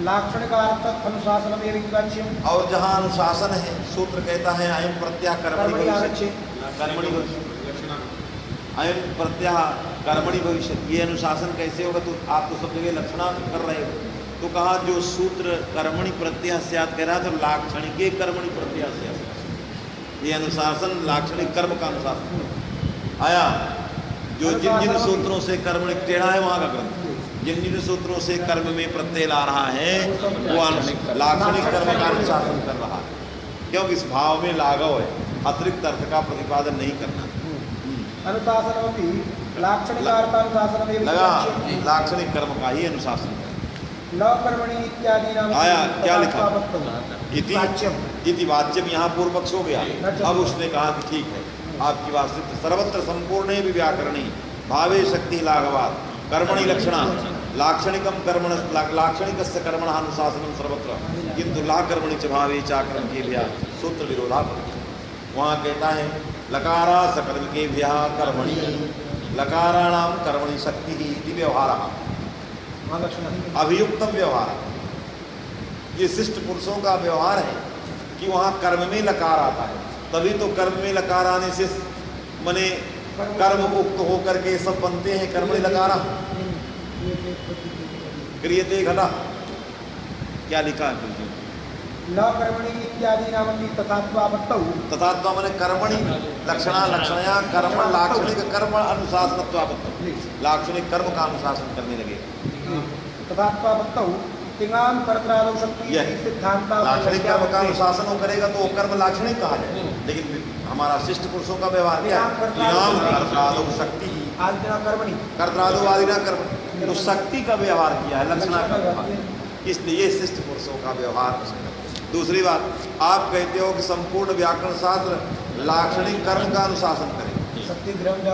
Speaker 4: लाक्षणिकार्थ अनुशासन में वाच्यम,
Speaker 1: और जहाँ अनुशासन है सूत्र कहता है अयम प्रत्यय कर्मणि भविष्य, कर्मणि भविष्य, अयम प्रत्यय कर्मणि भविष्य। ये अनुशासन कैसे होगा? तो आप तो सब जगह लक्षणा कर रहे हो, तो कहा जो सूत्र कर्मणि प्रत्यय स्यात् कह रहा है तो लाक्षणिके कर्मणि प्रत्यय स्यात्, ये अनुशासन लाक्षणिक कर्म का अनुशासन आया। जो जिन जिन सूत्रों से कर्मणि टेढ़ा है वहाँ का ग्रंथ, जिन जिन सूत्रों से कर्म में प्रत्यय ला रहा है वो लाक्षणिक कर्म का अनुशासन कर रहा है, क्योंकि इस भाव में लाघव है, अतिरिक्त अर्थ का प्रतिपादन नहीं करना।
Speaker 4: अनुशासन भी लाक्षणिकार्थानुशासन में
Speaker 1: लगा, लाक्षणिक कर्म का ही अनुशासन है।
Speaker 4: ल कर्मणि इत्यादि नाम
Speaker 1: आया क्या लिखा? इति वाच्यम, यहाँ पूर्व पक्ष हो गया। अब उसने कहा कि ठीक है आपकी बात सिद्ध, सर्वत्र संपूर्ण भी व्याकरणी भावे शक्ति लाघवात कर्मणि लक्षणा लाक्षणिकम कर्मण लाक्षणिकस्य कर्मण अनुशासनम सर्वत्र, किंतु ला कर्मणि च भावे चाकर्म के भ्या सूत्र विरोधा। वहाँ कहता है लकारा सकर्म के भ्या कर्मणि, लकाराणाम कर्मणि शक्ति इति व्यवहारः, अभियुक्तम व्यवहार। ये शिष्ट पुरुषों का व्यवहार है कि वहाँ कर्म में लकार आता है, तभी तो कर्म में लकार आने से मने कर्म उक्त होकर के सब बनते हैं। कर्म में लकारा क्रियते घटा, क्या लिखा है?
Speaker 4: न कर्मणि इत्यादि नामपि तथात्वापत्तौ,
Speaker 1: तथात्वा माने कर्मणि लक्षणा लक्षणया कर्म लाक्षणिक कर्म अनुशासनत्वापत्तौ, लाक्षणिक कर्म का अनुशासन करने लगे।
Speaker 4: तथात्वापत्तौ तिंगाम कर्त्रादौ शक्ति सिद्धांत,
Speaker 1: लाक्षणिक कर्म का अनुशासन वो करेगा तो वो कर्म लाक्षणिक कहा जाए। लेकिन हमारा शिष्ट पुरुषों का व्यवहार क्या है? तिंगाम कर्त्रादौ शक्ति
Speaker 4: आदिना कर्मणि,
Speaker 1: कर्त्रादौ आदिना कर्म, तो शक्ति का व्यवहार किया है, लक्षणा का व्यवहार, इसलिए शिष्ट पुरुषों का व्यवहार। दूसरी बात, आप कहते हो कि संपूर्ण व्याकरण शास्त्र लाक्षणिक कर्म का अनुशासन करें,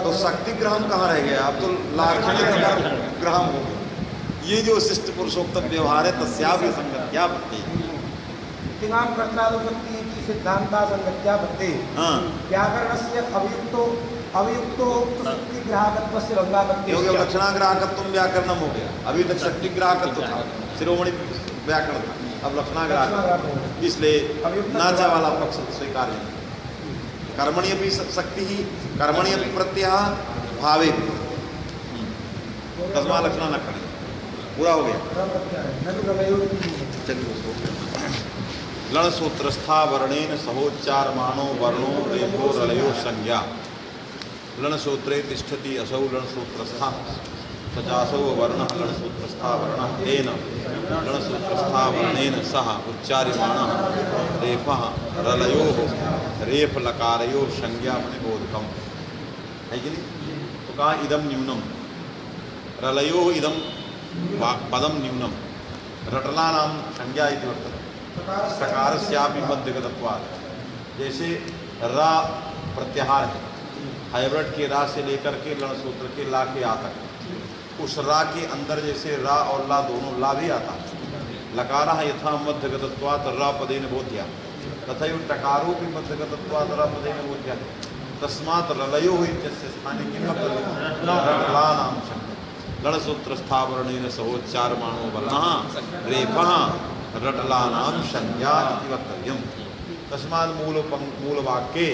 Speaker 1: तो शक्ति ग्रहण कहाँ रह गया? अब तो लाक्षणिक ग्रहण हो गया। ये जो शिष्ट पुरुषोक्त व्यवहार है तस्यापि संगत्या बत्ते,
Speaker 4: तिंगाम कर्त्रादौ शक्ति की सिद्धांता संगत्या बत्ते।
Speaker 1: हाँ,
Speaker 4: व्याकरणस्य अभियुक्तो शक्ति ग्राहकत्वस्य भंगापत्ते,
Speaker 1: क्योंकि लक्षणाग्राहकत्व व्याकरणम हो गया। अभी तक शक्ति ग्राहकत्व था, शिरोमणि व्याकरण था, अब लक्षणाग्राहक, इसलिए नाचा वाला पक्ष स्वीकार नहीं। कर्मणि अपि शक्ति ही, कर्मणि अपि प्रत्यय भावे, तस्मा लक्षणा न करें। पूरा हो गया।
Speaker 4: र प्रत्यय न तो रलयोः इति।
Speaker 1: चलिए उसको लण सूत्रस्था वर्णेन सहोच्चार मानो वर्णो रेफो रलयो संज्ञा लण सूत्रे तिष्ठति असौ लण सूत्रस्था सचासौ वर्ण लण सूत्रस्था वर्ण तेन लण सूत्रस्था वर्णेन सह उच्चार्यमाणः रेफः रलयोः रेफ लकारयोः संज्ञा मने बोधकम है कि नहीं। तो कहा इदम न्यूनम रलयोः इदम पदम न्यूनम रटलानां संज्ञा इति वर्तते सकारस्यापि मध्यगतत्वात्। जैसे रा प्रत्याहार है, हाइब्रिड के रा से लेकर के लण सूत्र के ला के आ तक, उस रा के अंदर जैसे रा और ला दोनों ला भी आता है। लकारा यथा मध्यगतत्वात् रा पदेन बोध्या तथैव टकारो भी मध्यगतत्वात् रा पदेन बोध्या तस्मात् रलयोः इत्यस्य स्थाने किं वक्तव्यं रटलानां संज्ञा लण सूत्रस्था वर्णेन सहोच्चार्यमाणो वर्णः रेफः रटलानां संज्ञा इति वक्तव्यम्। तस्मात् मूलवाक्ये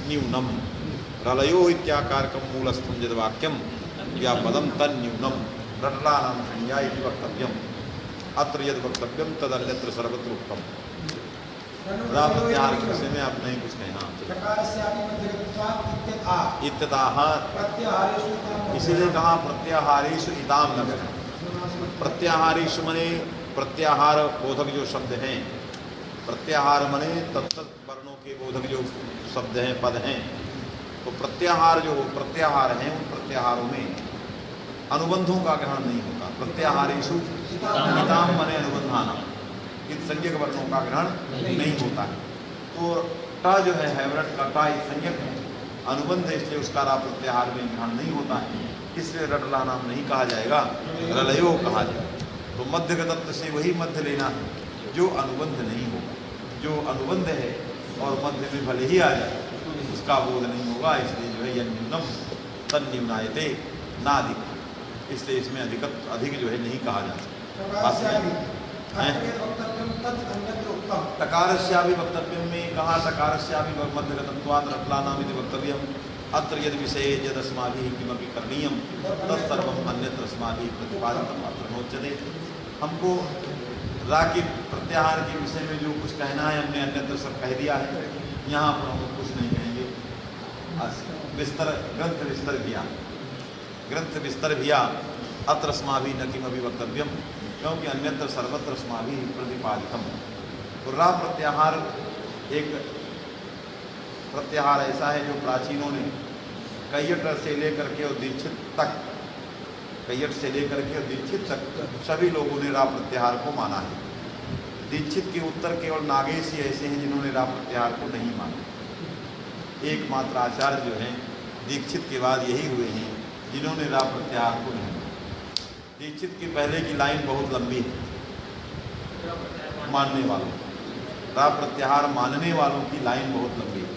Speaker 1: न्यूनम रलयोः इत्याकारकं मूलस्थं यद्वाक्यं व्यापदं तन्न्यूनं रटलानां संज्ञा इति वक्तव्यम्। अत्र यद् वक्तव्यं तदन्यत्र सर्वत्र उक्तम्। प्रत्याहार के विषय में आप नहीं कुछ कहें। हाँ
Speaker 4: प्रकारस्यापि मध्यगतत्वात्
Speaker 1: इत्यतः
Speaker 4: प्रत्याहारेषु इताम्
Speaker 1: इसीलिए कहा प्रत्याहारेषु इताम न करें। प्रत्याहारेषु मने प्रत्याहार बोधक जो शब्द हैं, प्रत्याहार मने तत्त वर्णों के बोधक जो शब्द हैं पद हैं, तो प्रत्याहार जो प्रत्याहार हैं उन प्रत्याहारों में अनुबंधों का ग्रहण नहीं होता। प्रत्याहारेषु इताम मने अनुबंधानाम इन संज्ञक वर्णों का ग्रहण नहीं होता है। तो टा जो है हैब्रिड का टा संज्ञक है, अनुबंध इसलिए उसका रा प्रत्याहार में ग्रहण नहीं होता है, इसलिए रटला नाम नहीं कहा जाएगा, रलयो कहा जाएगा। तो मध्यगतत्व से वही मध्य लेना है जो अनुबंध नहीं होगा। जो अनुबंध है और मध्य में भले ही आ जाए उसका बोध नहीं होगा, इसलिए जो है यह न्यूनम तन्न्यूनायते नाधिक, इसलिए इसमें अधिक जो है नहीं कहा जा सकता। तकारस्यापि वक्तव्यम में कहा तकारस्यापि मध्यगतत्वात् रटलानाम् इति वक्तव्यम्। अत्र यद् विषये यदस्माभिः किमपि करणीयं तत्सर्वम् अन्यत्र अस्माभिः प्रतिपादितम् अत्र नोच्यते। हमको रा के प्रत्याहार के विषय में जो कुछ कहना है हमने अन्यत्र सब कह दिया है, यहाँ पर हम कुछ नहीं कहेंगे। विस्तर ग्रंथ विस्तर किया, ग्रंथ विस्तर किया अत्र अस्माभिः न किमपि वक्तव्यम क्योंकि अन्यत्र सर्वत्र अस्माभिः प्रतिपादितम। तो रा प्रत्याहार एक प्रत्याहार ऐसा है जो प्राचीनों ने कैयट से लेकर के और दीक्षित तक, कैयट से लेकर के और दीक्षित तक सभी लोगों ने रा प्रत्याहार को माना है। दीक्षित के उत्तर केवल नागेश ही ऐसे हैं जिन्होंने रा प्रत्याहार को नहीं माना। एकमात्र आचार्य जो हैं दीक्षित के बाद यही हुए हैं जिन्होंने रा प्रत्याहार को नहीं माना। दीक्षित के पहले की लाइन बहुत लंबी है, मानने वालों, रा प्रत्याहार मानने वालों की लाइन बहुत लंबी है,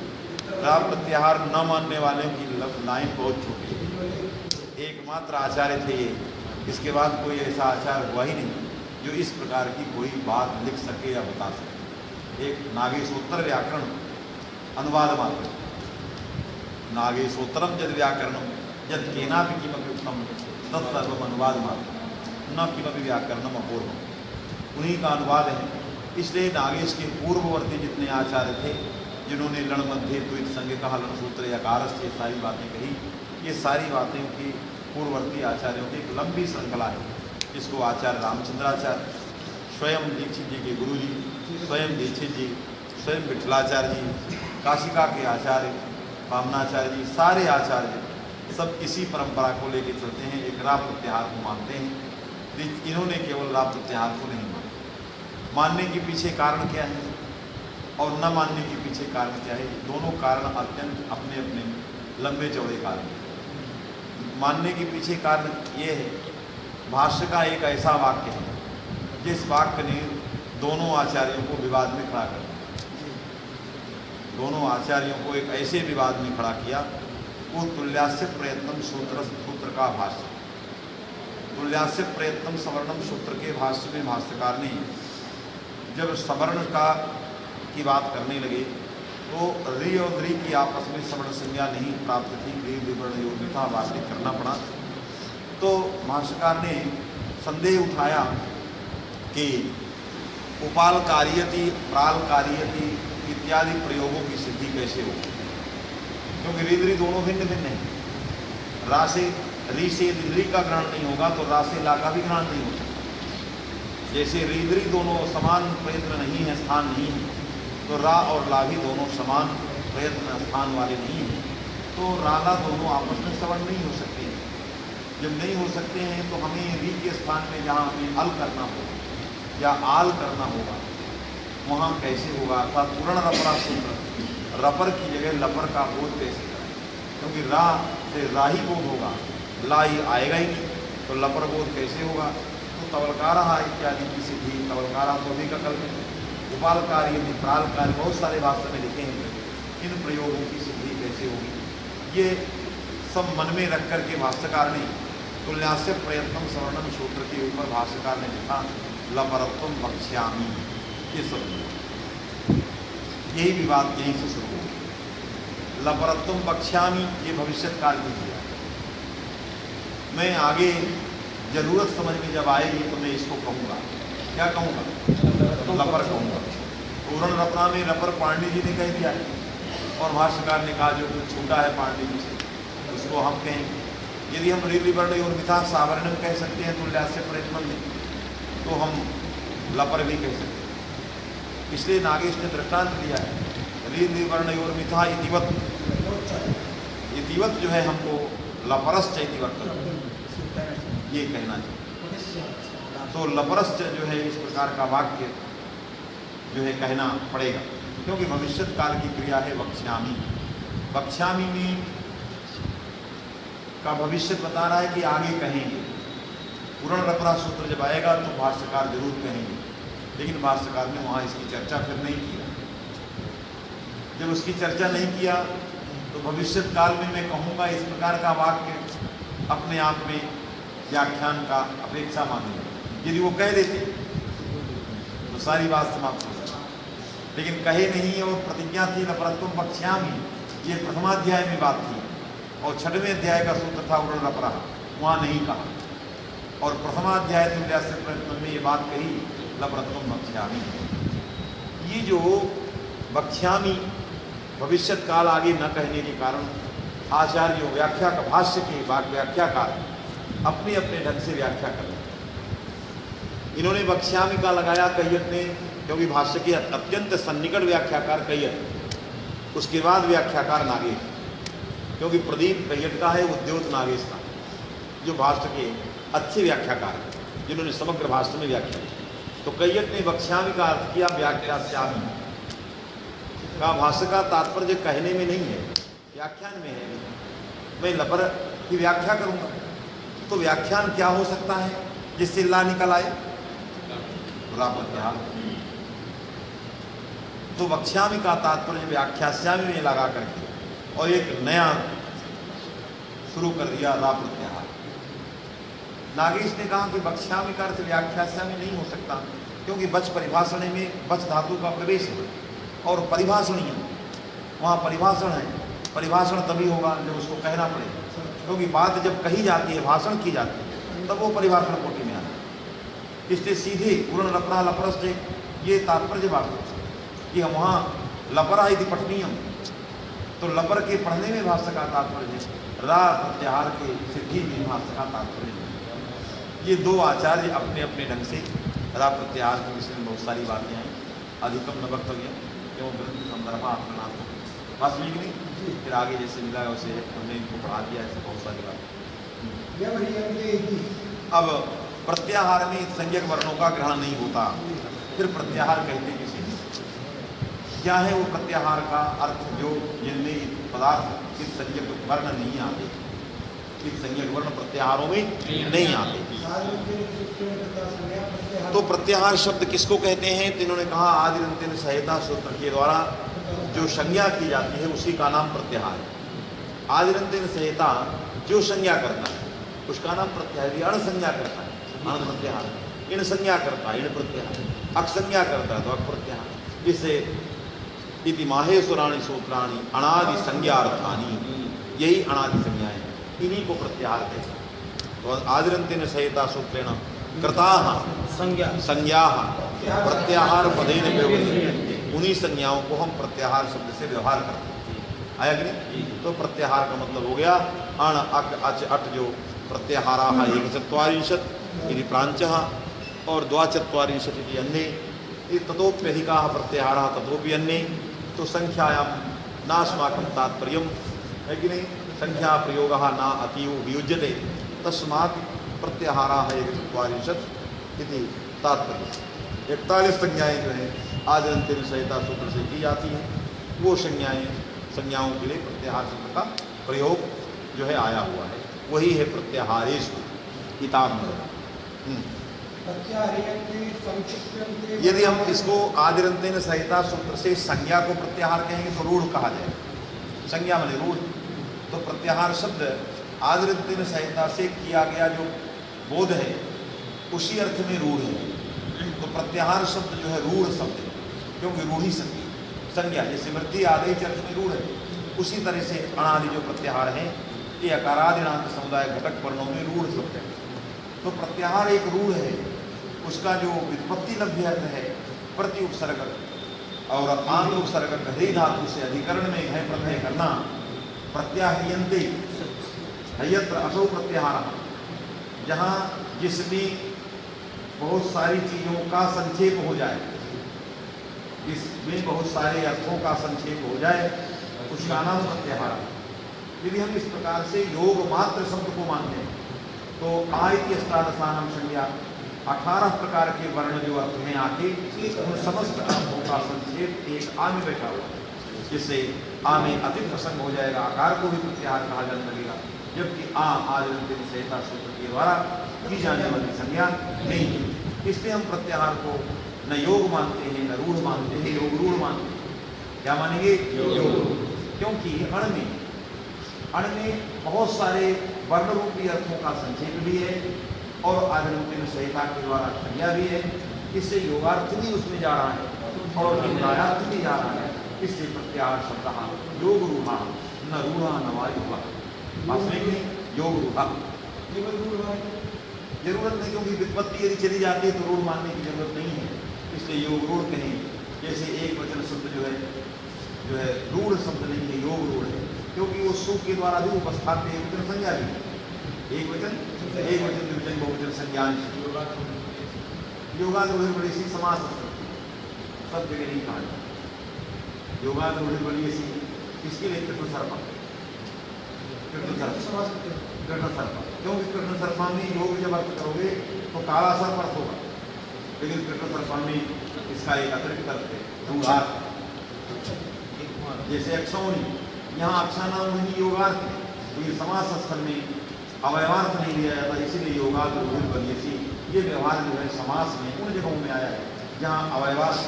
Speaker 1: रा प्रत्याहार न मानने वालों की लाइन बहुत छोटी है। एकमात्र आचार्य थे ये, इसके बाद कोई ऐसा आचार्य हुआ ही नहीं जो इस प्रकार की कोई बात लिख सके या बता सके। एक नागेशोत्तर व्याकरण अनुवाद मात्र, नागेशोत्तरम यद व्याकरणम यद केनापि किमपि उत्तम तत्सर्वम अनुवाद मात्र न किमपि व्याकरणम अपूर्वम, उन्हीं का अनुवाद है। इसलिए नागेश के पूर्ववर्ती जितने आचार्य थे जिन्होंने लण मध्य द्वित संज्ञ कहा लण सूत्र या कारस ये सारी बातें कही, ये सारी बातें की पूर्ववर्ती आचार्यों की एक लंबी श्रृंखला है, जिसको आचार्य रामचंद्राचार्य, स्वयं दीक्षित जी के गुरु जी, स्वयं दीक्षित जी, स्वयं विठलाचार्य जी, काशिका के आचार्य वामनाचार्य जी, सारे आचार्य सब इसी परंपरा को लेकर चलते हैं, एक रा प्रत्याहार को मानते हैं। इन्होंने केवल रा प्रत्याहार को नहीं माना। मानने के पीछे कारण क्या है और न मानने के पीछे कारण क्या है, दोनों कारण अत्यंत अपने अपने लंबे चौड़े कारण। मानने के पीछे कारण ये है, भाष्य का एक ऐसा वाक्य है जिस वाक्य ने दोनों आचार्यों को विवाद में खड़ा कर दिया, दोनों आचार्यों को एक ऐसे विवाद में खड़ा किया। वो तुल्यास्य प्रयत्नम सूत्र का भाष्य, तुल्यास्य प्रयत्नम सवर्णम सूत्र के भाष्य में भाष्यकार ने जब सवर्ण का की बात करने लगे तो री और द्री की आपस में सवर्ण संज्ञा नहीं प्राप्त थी, री विवर्ण योग्यता वार्षिक करना पड़ा। तो भाष्यकार ने संदेह उठाया कि उपाल कार्यति प्राल कार्यति इत्यादि प्रयोगों की सिद्धि कैसे हो, क्योंकि रीदरी दोनों भिन्न भिन्न हैं। रा से री से री का ग्रहण नहीं होगा तो रा से ला का भी ग्रहण नहीं हो सकता। जैसे रीदरी दोनों समान प्रयत्न नहीं है, स्थान नहीं है, तो रा और ला भी दोनों समान प्रयत्न स्थान वाले नहीं हैं, तो राला दोनों आपस में सवर्ण नहीं हो सकते हैं। जब नहीं हो सकते हैं तो हमें री के स्थान में जहाँ हमें अल करना होगा या आल करना होगा, वहाँ कैसे होगा? अर्थात पूर्ण रपरा सूत्र, रपर की जगह लपर का बोध कैसे करें? क्योंकि रा से राही बोध होगा, ला ही आएगा ही नहीं, तो लपर बोध कैसे होगा? तो तवलकारा इत्यादि की सिद्धि, तवलकारा तो भी का कल्पित, उपाल कार्य में प्राल कार्य बहुत सारे भाषा में लिखे हैं। इन प्रयोगों की सिद्धि कैसे होगी, ये सब मन में रख करके भाष्यकार ने तुल्यास्य प्रयत्नम सवर्णम सूत्र के ऊपर भाष्यकार ने लिखा लपरत्वम वक्ष्यामि। ये सब यही विवाद यहीं से शुरू हो। लपरत्वम वक्ष्यामि ये भविष्यत काल की क्रिया। मैं आगे जरूरत समझ में जब आएगी तो मैं इसको कहूँगा, क्या कहूँगा? तो लपर कहूँगा। पूर्ण रपना में लपर पांडे जी ने कह दिया है और भाष्यकार ने कहा जो कुछ छूटा है पांडे जी से उसको हम कहेंगे। यदि हम रीति वर्ण और मिथा सावर्ण कह सकते हैं तुल्यास्य प्रयत्न में, तो हम लपर भी कह सकते हैं। इसलिए नागेश ने दृष्टांत दिया है रीति वर्ण और मिथा इतिवत, इतिवत जो है हमको लपरश्च इतिवत ये कहना चाहिए। तो लपरश्च जो है इस प्रकार का वाक्य जो है कहना पड़ेगा, क्योंकि भविष्यत काल की क्रिया है वक्ष्यामि। वक्ष्यामि में का भविष्य बता रहा है कि आगे कहेंगे। पूर्ण रपरा सूत्र जब आएगा तो भाष्यकार जरूर कहेंगे, लेकिन भाष्यकार ने वहाँ इसकी चर्चा फिर नहीं किया। जब उसकी चर्चा नहीं किया तो भविष्यत काल में मैं कहूँगा इस प्रकार का वाक्य अपने आप में व्याख्यान का अपेक्षा मानेगा। यदि वो कह देते तो सारी बात समाप्त हो जाती, लेकिन कहे नहीं और प्रतिज्ञा थी लपरत्वम वक्ष्यामि, ये प्रथमाध्याय में बात थी और 6वें अध्याय का सूत्र था उर्ण रपरा, वहाँ नहीं कहा। और प्रथमाध्याय तुल्यास्य प्रयत्न में ये बात कही लपरत्वम वक्ष्यामि। ये जो वक्ष्यामि भविष्यत काल आगे न कहने के कारण आचार्यों व्याख्या का भाष्य के व्याख्याकार अपने अपने ढंग से व्याख्या कर रहे हैं। इन्होंने वक्ष्यामि का लगाया कैयट ने, क्योंकि भाष्य के अत्यंत सन्निकट व्याख्याकार कैयट, उसके बाद व्याख्याकार नागेश, क्योंकि प्रदीप कैयट का है, उद्योत नागेश का, जो भाष्य के अच्छे व्याख्याकार हैं जिन्होंने समग्र भाष्य में व्याख्या की। तो कैयट ने वक्ष्यामि का अर्थ किया व्याख्यास्यामि का। भाष्य का तात्पर्य कहने में नहीं है, व्याख्यान में है। मैं लपर की व्याख्या करूँगा तो व्याख्यान क्या हो सकता है जिससे ला निकल आए? प्रत्याहार। तो वक्ष्यामि का तात्पर्य व्याख्यास्यामि में लगा करके और एक नया शुरू कर दिया रा प्रत्याहार। नागेश ने कहा कि वक्ष्यामि का अर्थ व्याख्यास्यामि नहीं हो सकता, क्योंकि वच परिभाषण में वच धातु का प्रवेश है और परिभाषणीय, वहाँ परिभाषण है। परिभाषण तभी होगा जब उसको कहना पड़ेगा, क्योंकि बात जब कही जाती है, भाषण की जाती है, तब वो परिभाषण कोटि में आता है। इसलिए सीधे पूर्ण लपरा लपरस ये तात्पर्य बात कि हम वहाँ लपरा यदि पठनीयम, तो लपर के पढ़ने में भाष्य का तात्पर्य है, रा प्रत्याहार के सिद्धि में भाष्य का तात्पर्य है। ये दो आचार्य अपने अपने ढंग से रा प्रत्याहार के विषय में बहुत सारी बातें हैं। अधिकम न वक्तव्य क्यों ग्रंथ संदर्भ आपका बस नहीं, फिर आगे जैसे मिला वैसे हमने इनको पढ़ा दिया, ऐसे बहुत सारी बातें। अब प्रत्याहार में संज्ञक वर्णों का ग्रहण नहीं होता, फिर प्रत्याहार कहते किसे? क्या है वो प्रत्याहार का अर्थ? जो जिनमें पदार्थ इस संज्ञक वर्ण नहीं आते, इस संज्ञक वर्ण प्रत्याहारों में नहीं आते। तो प्रत्याहार शब्द किसको कहते हैं? तो इन्होंने कहा आदिरंत्यन संहिता सूत्र के द्वारा जो संज्ञा की जाती है उसी का नाम प्रत्याहार है। आदिरंत्यन संहिता जो संज्ञा करता है उसका नाम प्रत्याहार। अण संज्ञा करता है अण प्रत्याहार, इन संज्ञा करता है इन प्रत्याहार, अक संज्ञा करता है तो अक प्रत्याहार। जिससे इति माहेश्वराणि सूत्राणि अनादि संज्ञार्थानि, यही अनादि संज्ञाएं, इन्हीं को प्रत्याहार कहते हैं। तो आदिरंत्यन संहिता सूत्रेण कृताः
Speaker 4: संज्ञा
Speaker 1: संज्ञाः प्रत्याहार पदेन व्यवह्रियन्ते, उन्हीं संज्ञाओं को हम प्रत्याहार शब्द से व्यवहार करते हैं। आया कि नहीं? तो प्रत्याहार का मतलब हो गया अण अक अच अट जो प्रत्याहाराः एकचत्वारिंशत् इति प्रांचः और द्वाचत्वारिंशत् इति अन्ये, ततोप्यधिकाः प्रत्याहाराः ततोपि अन्ये। तो संख्यायां नास्माकं तात्पर्यं है कि नहीं, संख्या प्रयोगः न अतीव वियुज्यते, तस्मात् प्रत्याहाराः एकचत्वारिंशत् इति तात्पर्य। 41 संज्ञाएँ जो हैं आदिरंत्यन संहिता सूत्र से की जाती हैं, वो संज्ञाओं के लिए प्रत्याहार शब्द का प्रयोग जो है आया हुआ है, वही है प्रत्याहारेषु इताम। यदि हम इसको आदिरंत्यन संहिता सूत्र से संज्ञा को प्रत्याहार कहेंगे तो रूढ़ कहा जाएगा। संज्ञा माने रूढ़, तो प्रत्याहार शब्द आदिरंत्यन संहिता से किया गया जो बोध है उसी अर्थ में रूढ़ है। तो प्रत्याहार शब्द जो है रूढ़ शब्द है, क्योंकि रूढ़ी संज्ञा जैसे वृद्धि आदि अर्थ में रूढ़ है, उसी तरह से अणादि जो प्रत्याहार हैं ये अकारादिणांत समुदाय घटक वर्णों में रूढ़ शब्द है। तो प्रत्याहार एक रूढ़ है, उसका जो व्युत्पत्ति लभ्य अर्थ है प्रति उपसर्ग और आंत उपसर्ग हृदय धातु से अधिकरण में है प्रत्यय करना। प्रत्याह्रियन्ते हयत्र असौ प्रत्याहार, जहाँ जिसमें बहुत सारी चीज़ों का संक्षेप हो जाए, इसमें बहुत सारे अर्थों का संक्षेप हो जाए, उसका नाम प्रत्याहार। यदि हम इस प्रकार से योग मात्र शब्द को मानते हैं तो आयति अष्टादशानाम संज्ञा 18 प्रकार के वर्ण जो अर्थ हैं आके उन समस्त अर्थों का संक्षेप एक आ में बैठा हुआ है, जिससे आ में अति प्रसंग हो जाएगा, आकार को भी प्रत्याहार कहा जाने लगेगा, जबकि आ आदिरंत्यन संहिता सूत्र के द्वारा की जाने वाली संज्ञा नहीं है। इसलिए हम प्रत्याहार को न योग मानते हैं, न रूढ़ मानते हैं, योग रूढ़ मानते हैं। क्या मानेंगे? योग। क्योंकि अण में बहुत सारे वर्ण रूपी अर्थों का संक्षेप भी है और आदिरंत्यन संहिता के द्वारा संज्ञा भी है, इससे योगार्थ भी उसमें जा रहा है और निम्नायार्थ भी जा रहा है। इससे प्रत्याहार शब्द योग रूढ़ा न रूढ़ा न वायुहा, योग रूढ़ा जरूरत नहीं, क्योंकि वित्पत्ति यदि चली जाती है तो रूढ़ मानने की जरूरत नहीं है, इसलिए योग रूढ़ कहें। जैसे एक वचन शब्द जो है रूढ़ शब्द नहीं है, योग रूढ़ है, क्योंकि वो सु के द्वारा भी उपस्थाप्य एक वचन संज्ञा भी है। एक वचन द्विवचन बहुवचन संज्ञान योगाद रूढ़ बड़ी सी समास सब जगह नहीं कहा जाता। योगाद रूढ़ बड़ी सी किसके लिए? कृष्ण सर्पा, क्योंकि कृष्ण सर्पा में योग जब अर्थ करोगे तो काला सर्प अर्थ होगा, लेकिन कृष्ण सर्पा में इसका एक अतिरिक्त अर्थ है रूढ़ार्थ। जैसे अक्षौणी, यहाँ अक्षानाम योगार्थ है, तो ये समास स्थल में अवयवार्थ नहीं लिया जाता, इसीलिए योगार्थ रूढ़ बलियसी ये व्यवहार जो है समास में उन जगहों में आया है जहाँ अवयवार्थ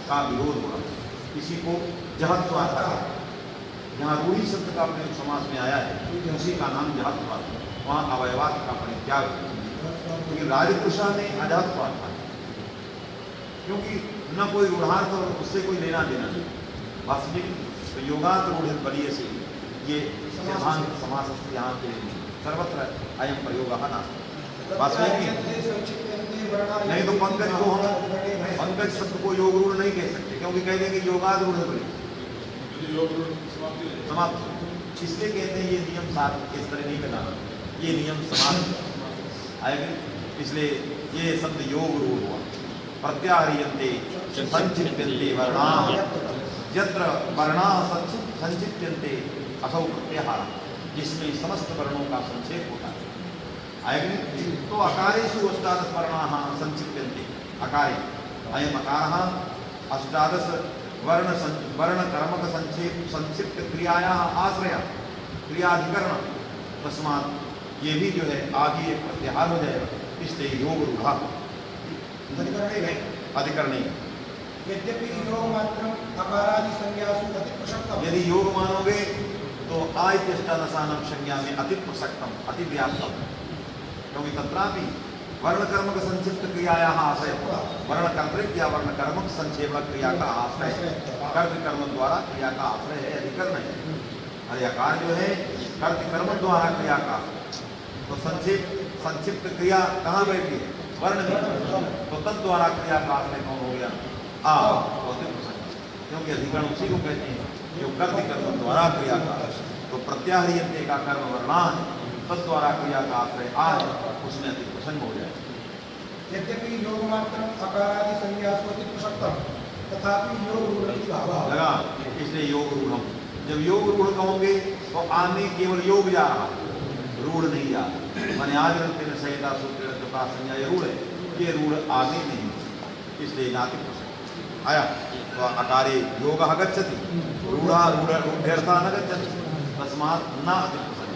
Speaker 1: का विरोध होगा। किसी को जहत्वार्थ है, जहाँ रूढ़ी शब्द का प्रयोग समास में आया है उसी का नाम जहत्वार्थ, वहाँ अवयवार्थ का परित्याग। क्योंकि राजपुरुषा में अजहत्वार्थ था, क्योंकि न कोई रूढ़ार्थ और उससे कोई लेना देना नहीं। वास्तविक तो योगार्थ रूढ़ बलिए से ये सिद्धांत समास यहाँ के सर्वत्र अयम प्रयोग नास्ति। वास्तविक नहीं तो पंकज को हम पंकज शब्द को योग रूढ़ नहीं कह सकते, क्योंकि कह देंगे योगार्थ रूढ़ बलिए समाप्त। इसलिए कहते हैं ये नियम साथ इस तरह नहीं बनाना, ये नियम समाप्त आएगा। इसलिए ये शब्द योग रूढ़ हुआ। प्रत्याह्रियन्ते संचित्यन्ते वर्णाः, यत्र वर्णाः संचित्यन्ते असौ प्रत्याहार, जिसमें समस्त वर्णों का संक्षेप होता है। आएगा तो अकारेषु अष्टादश वर्णाः संचित्यन्ते, अकारे अयम अकारः अष्टादश वर्ण कर्मक संक्षिप्त क्रियायाः आश्रय क्रियाधिकरण, तस्मात् ये भी जो है आगे एक प्रत्याहार हो जाएगा, इसलिए योग रूढ़ा अधिकरण।
Speaker 4: यद्यपि योग मात्र अकारादि संज्ञासु अति प्रसक्तम,
Speaker 1: यदि योग मानोगे तो आयत्यष्टादशानाम संज्ञा में अति प्रसक्तम अति व्याप्तम, क्योंकि तत्रापि वर्ण कर्मक संक्षिप्त क्रियायाः आश्रय, वर्ण कर्तृक या वर्ण कर्मक संक्षेपक क्रिया का आश्रय, कर्त कर्म द्वारा क्रिया का आश्रय है, अधिकरण है। अधिकार जो है कर्त कर्म द्वारा क्रिया का, तो संक्षिप्त क्रिया कहाँ बैठी है? वर्ण भी, तो तद द्वारा क्रिया का आश्रय कौन हो गया? आ भौतिक प्रसंग, क्योंकि अधिकरण उसी को कहते हैं जो कर्म कर्म द्वारा क्रिया का, तो प्रत्याहरियते का कर्म वर्णा है, तद द्वारा क्रिया का आश्रय आ है, उसमें अधिक प्रसंग हो जाए।
Speaker 4: यद्यपि योग मात्र अकारादि संज्ञास्वति प्रसक्तम तथापि योग रूढ़ भाव
Speaker 1: लगा, इसलिए योग रूढ़, जब योग रूढ़ कहोगे तो आने केवल योग जा रहा, रूढ़ नहीं जा रहा। मैंने आज में संहिता सूत्र का संज्ञा ये रूढ़ है, ये रूढ़ आगे नहीं, इसलिए नातिक प्रसंग आया। तो अकारे योग गच्छति, रूढ़ा रूढ़ा न गच्छति, तस्मात् न अधिक प्रसंग,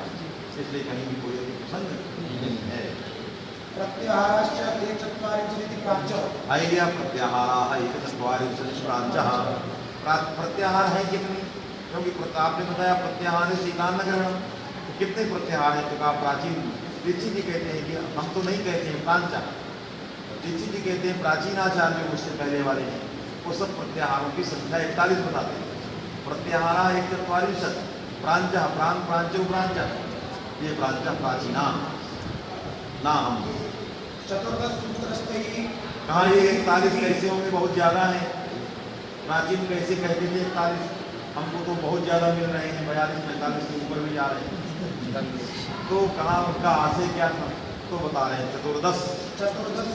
Speaker 1: इसलिए कहीं भी कोई अधिक प्रसंग नहीं है।
Speaker 4: प्रत्याहारश्च एकचत्वारिंशदिति प्राच्य
Speaker 1: आइडिया प्रत्याहार एकचत्वारिंशत् प्राच्यः, प्रत्याहार है कितनी? क्योंकि आपने बताया प्रत्याहार से एकान्न ग्रहण, कितने प्रत्याहार है? तो कहा प्राचीन दीक्षित जी कहते हैं कि हम तो नहीं कहते हैं, प्रांचा दीक्षित जी कहते हैं प्राचीन आचार्य उससे पहले वाले हैं, वो सब प्रत्याहारों की संख्या 41 बताते हैं। प्रत्याहारा 144, प्रांचा प्रांत प्रांचो प्रांचा, ये प्रांचा प्राचीना ना हम
Speaker 4: चतुर्दश सूत्रस्थैः
Speaker 1: कहा ये 41 कैसे होंगे? बहुत ज़्यादा है। प्राचीन कैसे कहते थे 41? हमको तो बहुत ज़्यादा मिल रहे हैं, 42-45 के ऊपर भी जा रहे हैं। तो कहाँ उनका आशय क्या था? तो बता रहे हैं चतुर्दश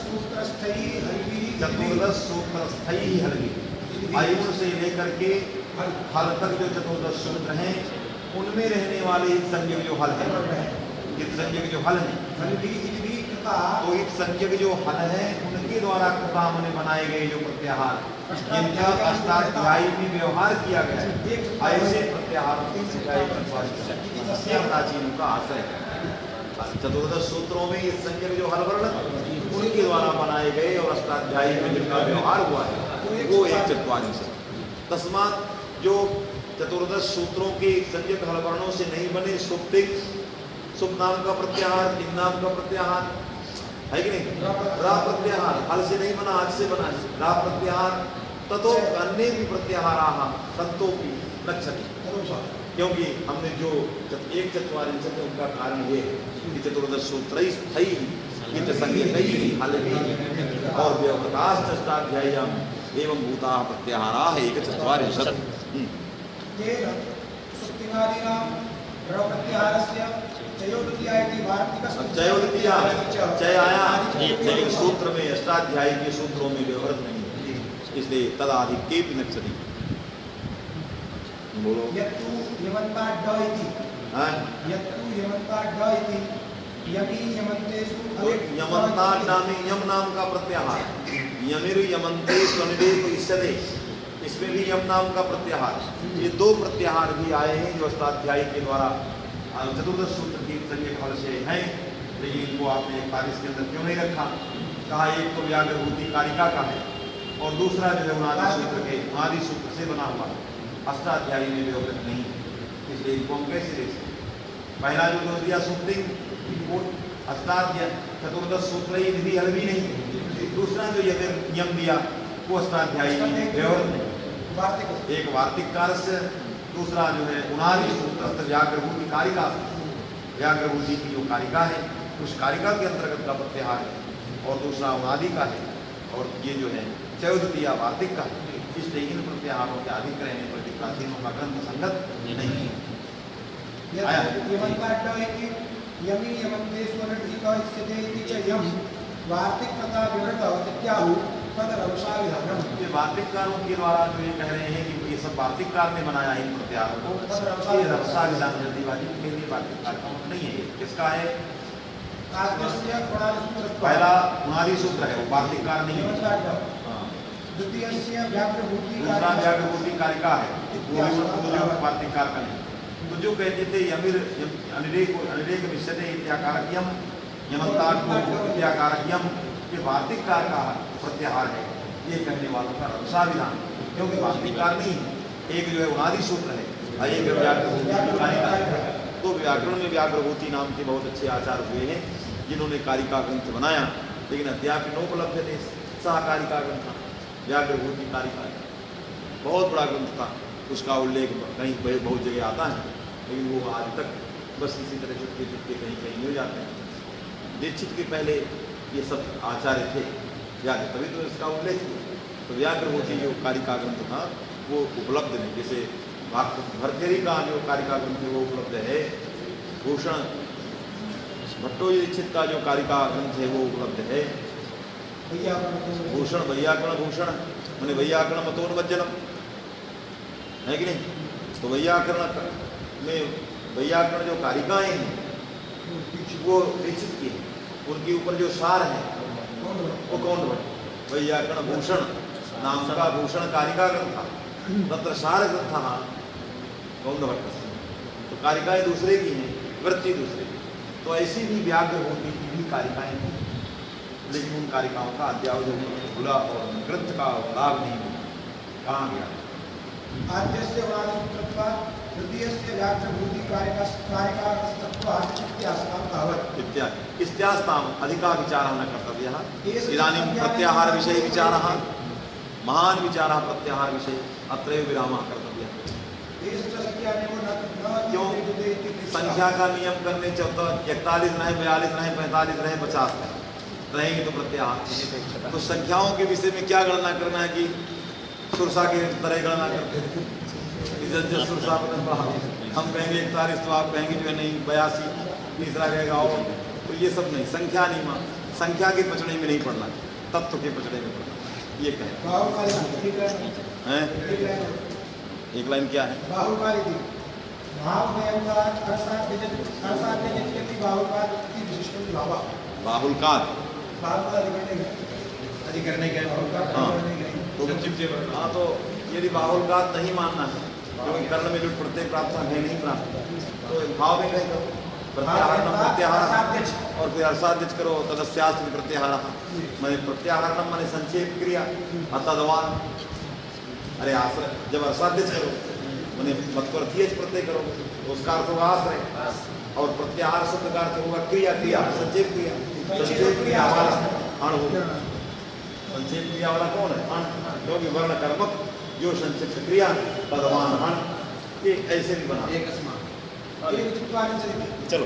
Speaker 4: सूत्रस्थैः हल्वी,
Speaker 1: चतुर्दश सूत्रस्थैः हल्वी, आयुष से लेकर के हल तक जो चतुर्दश सूत्र हैं उनमें रहने वाले इत संज्ञक जो हल है, इत संज्ञक जो हल है, तो इत संज्ञक जो हल है उनके द्वारा कृता मने बनाए गए जो प्रत्याहार, जिनका अष्टाध्यायी में व्यवहार किया गया है, ऐसे प्रत्याहारों की संख्या प्राचीनों का आशय है। चतुर्दश सूत्रों में इस संज्ञक जो हल वर्ण उनके द्वारा बनाए गए और अष्टाध्यायी में जिनका व्यवहार हुआ है वो 144। तस्मात जो चतुर्दश सूत्रों के संज्ञक हल वर्णों से नहीं बने सुप्तिक, सुप नाम का प्रत्याहार, किन नाम का प्रत्याहार है कि नहीं? रा प्रत्याहार हल से नहीं बना, आज से बना है रा प्रत्याहार। ततो अन्य भी प्रत्याहार तत्व की लक्षति, क्योंकि हमने जो 144 उनका कारण ये है कि चतुर्दश सूत्र हल और व्यवकाष्टाध्याय्याम एवं भूता प्रत्याहारा 144। चय आया, लेकिन सूत्र में अष्टाध्यायी के सूत्रों में व्यवहार नहीं है, इसलिए तदाधिके नक्षति। बोलो यमंता नामी यम नाम का प्रत्याहार, यमिर यमंते स्वनिदेव इष्यते, इसमें भी यम नाम का प्रत्याहार, ये दो प्रत्याहार भी आए हैं जो अष्टाध्यायी के द्वारा चतुर्दश सूत्र की संज्ञक फल से हैं, लेकिन इनको आपने 41 के अंदर क्यों नहीं रखा? कहा एक तो व्याघ्रभूति कारिका का है और दूसरा जो है उनादि सूत्र से बना हुआ, अष्टाध्यायी में व्यवहार नहीं, इसलिए इनको हम कैसे ले सकते? पहला जो दो दिया सूत्र वो अष्टाध्याय चतुर्दश सूत्र ही विधि हल भी नहीं, दूसरा जो यम दिया वो अष्टाध्यायी व्यवहार नहीं, एक वार्तिक कारक से, दूसरा जो है उनादि सूत्र व्याघ्रभूति कारिका, व्याघ्रभूति की जो कारिका है उस कारिका के अंतर्गत का प्रत्याहार है, और दूसरा उनादि का है, और ये जो है चौदतिया वार्तिक का है। इसलिए इन प्रत्याहारों के अधिक रहने पर प्राचीनों का ग्रंथ संगत नहीं है। ये वार्तिककारों के द्वारा जो ये कह रहे हैं कि ये सब वार्तिककार ने बनाया इन प्रत्याहारों को, ये रक्षा विधान जल्दीबाजी के लिए वार्तिककार का नहीं है। ये किसका है? पहला उनादि सूत्र है, वो वार्तिककार नहीं है। दूसरा व्याघ्रभूति कारिका है, वो वार्तिककार का नहीं। तो जो कहते थे यमिर अनिरेक विषयते इत्याकारक यम, यमंताकारक यम, ये वार्तिककार का प्रत्याहार है, ये कहने वालों का रक्षा विधान, क्योंकि वार्तिककार नहीं है, एक जो है उनादि सूत्र है, एक व्याघ्रभूति कारिका है। तो व्याकरण में व्याघ्रभूति नाम के बहुत अच्छे आचार्य हुए हैं जिन्होंने कारिका ग्रंथ बनाया, लेकिन अद्यापि नोपलब्ध थे सहकारिका ग्रंथ, व्याघ्रभूति कारिका बहुत बड़ा ग्रंथ था, उसका उल्लेख कहीं बहुत जगह आता है, लेकिन वो आज तक बस इसी तरह चुटके चुटके कहीं कहीं मिल जाते हैं। दीक्षित के पहले ये सब आचार्य थे व्याघ्र, तभी तो इसका उल्लेख हुआ। तो व्याघ्रमूर्ति जो कारिका ग्रंथ था वो उपलब्ध नहीं, जैसे भरथरी का जो कारिका ग्रंथ है वो उपलब्ध है, भूषण भट्टोजी दीक्षित का जो कारिका ग्रंथ है वो उपलब्ध है, भूषण वैयाकरण भूषण मैंने वैयाकरण मतोन्मज्जनम है कि नहीं। तो वैयाकरण में वैयाकरण जो कारिकाएं हैं वो दीक्षित की है, उनके ऊपर जो सार है वो कौन भट्ट वैयाकरण भूषण नाम का भूषण कारिका ग्रंथ था, तत्र सार ग्रंथ कौन भट्ट। तो कारिकाएं दूसरे की हैं, वृत्ति दूसरे की। तो ऐसी भी व्याघ्र होने की भी कारिकाएं हैं, लेकिन उन कारिकाओं का अध्यावधि भूला और ग्रंथ का लाभ नहीं हुआ। कहाँ गया
Speaker 4: आद्यस्य वादसूत्रत्वात् तृतीयस्य व्याघ्रभूति कारिकास्तत्त्वात् इत्यास्तां तावत्
Speaker 1: इत्यादि इत्यास्ताम अधिका विचारः न कर्तव्यः। इदानीं प्रत्याहार विषये विचारः, महान विचारः प्रत्याहार विषये, अत्रैव विरामः कर्तव्यः। क्यों? संख्या का नियम करने 41 नहीं 42 नहीं 45 नहीं 50 रहेंगे तो प्रत्याहार। तो संख्याओं के विषय में क्या गणना करना है कि सुरसा के तरह गणना करते हैं, सुरसा हम कहेंगे 41 तो आप कहेंगे जो है नहीं 82, तीसरा कहेगा और, तो ये सब नहीं, संख्या नहीं, संख्या के पचड़े में नहीं पड़ना, तत्व के पचड़े में पड़ना, ये कहें। एक लाइन क्या है? बाहुलकाद हाँ, तो यदि बाहुलकाद नहीं मानना है क्योंकि कर्ण में लुट प्रत्यय प्राप्त है नहीं प्राप्त, तो भाव में कहीं करो प्रत्याहारणम प्रत्याहार और फिर अर्षाद्यच करो तदस्यास्ति प्रत्याहार। मैंने प्रत्याहारणम मैंने संक्षेप क्रिया अतदवान, अरे आश्रय जब अर्षाद्यच करो मैंने मत्वर्थीयच प्रत्यय करो तो उसका अर्थ होगा आश्रय, और प्रत्याहार शब्द का अर्थ होगा क्रिया, क्रिया संक्षेप क्रिया, संक्षेप क्रिया वाला अण होगा। संक्षेप क्रिया वाला कौन है? अण, क्योंकि वर्ण कर्मक जो संक्षिप्त क्रिया पदवान अण, ये ऐसे भी बना।
Speaker 4: एक
Speaker 1: चलो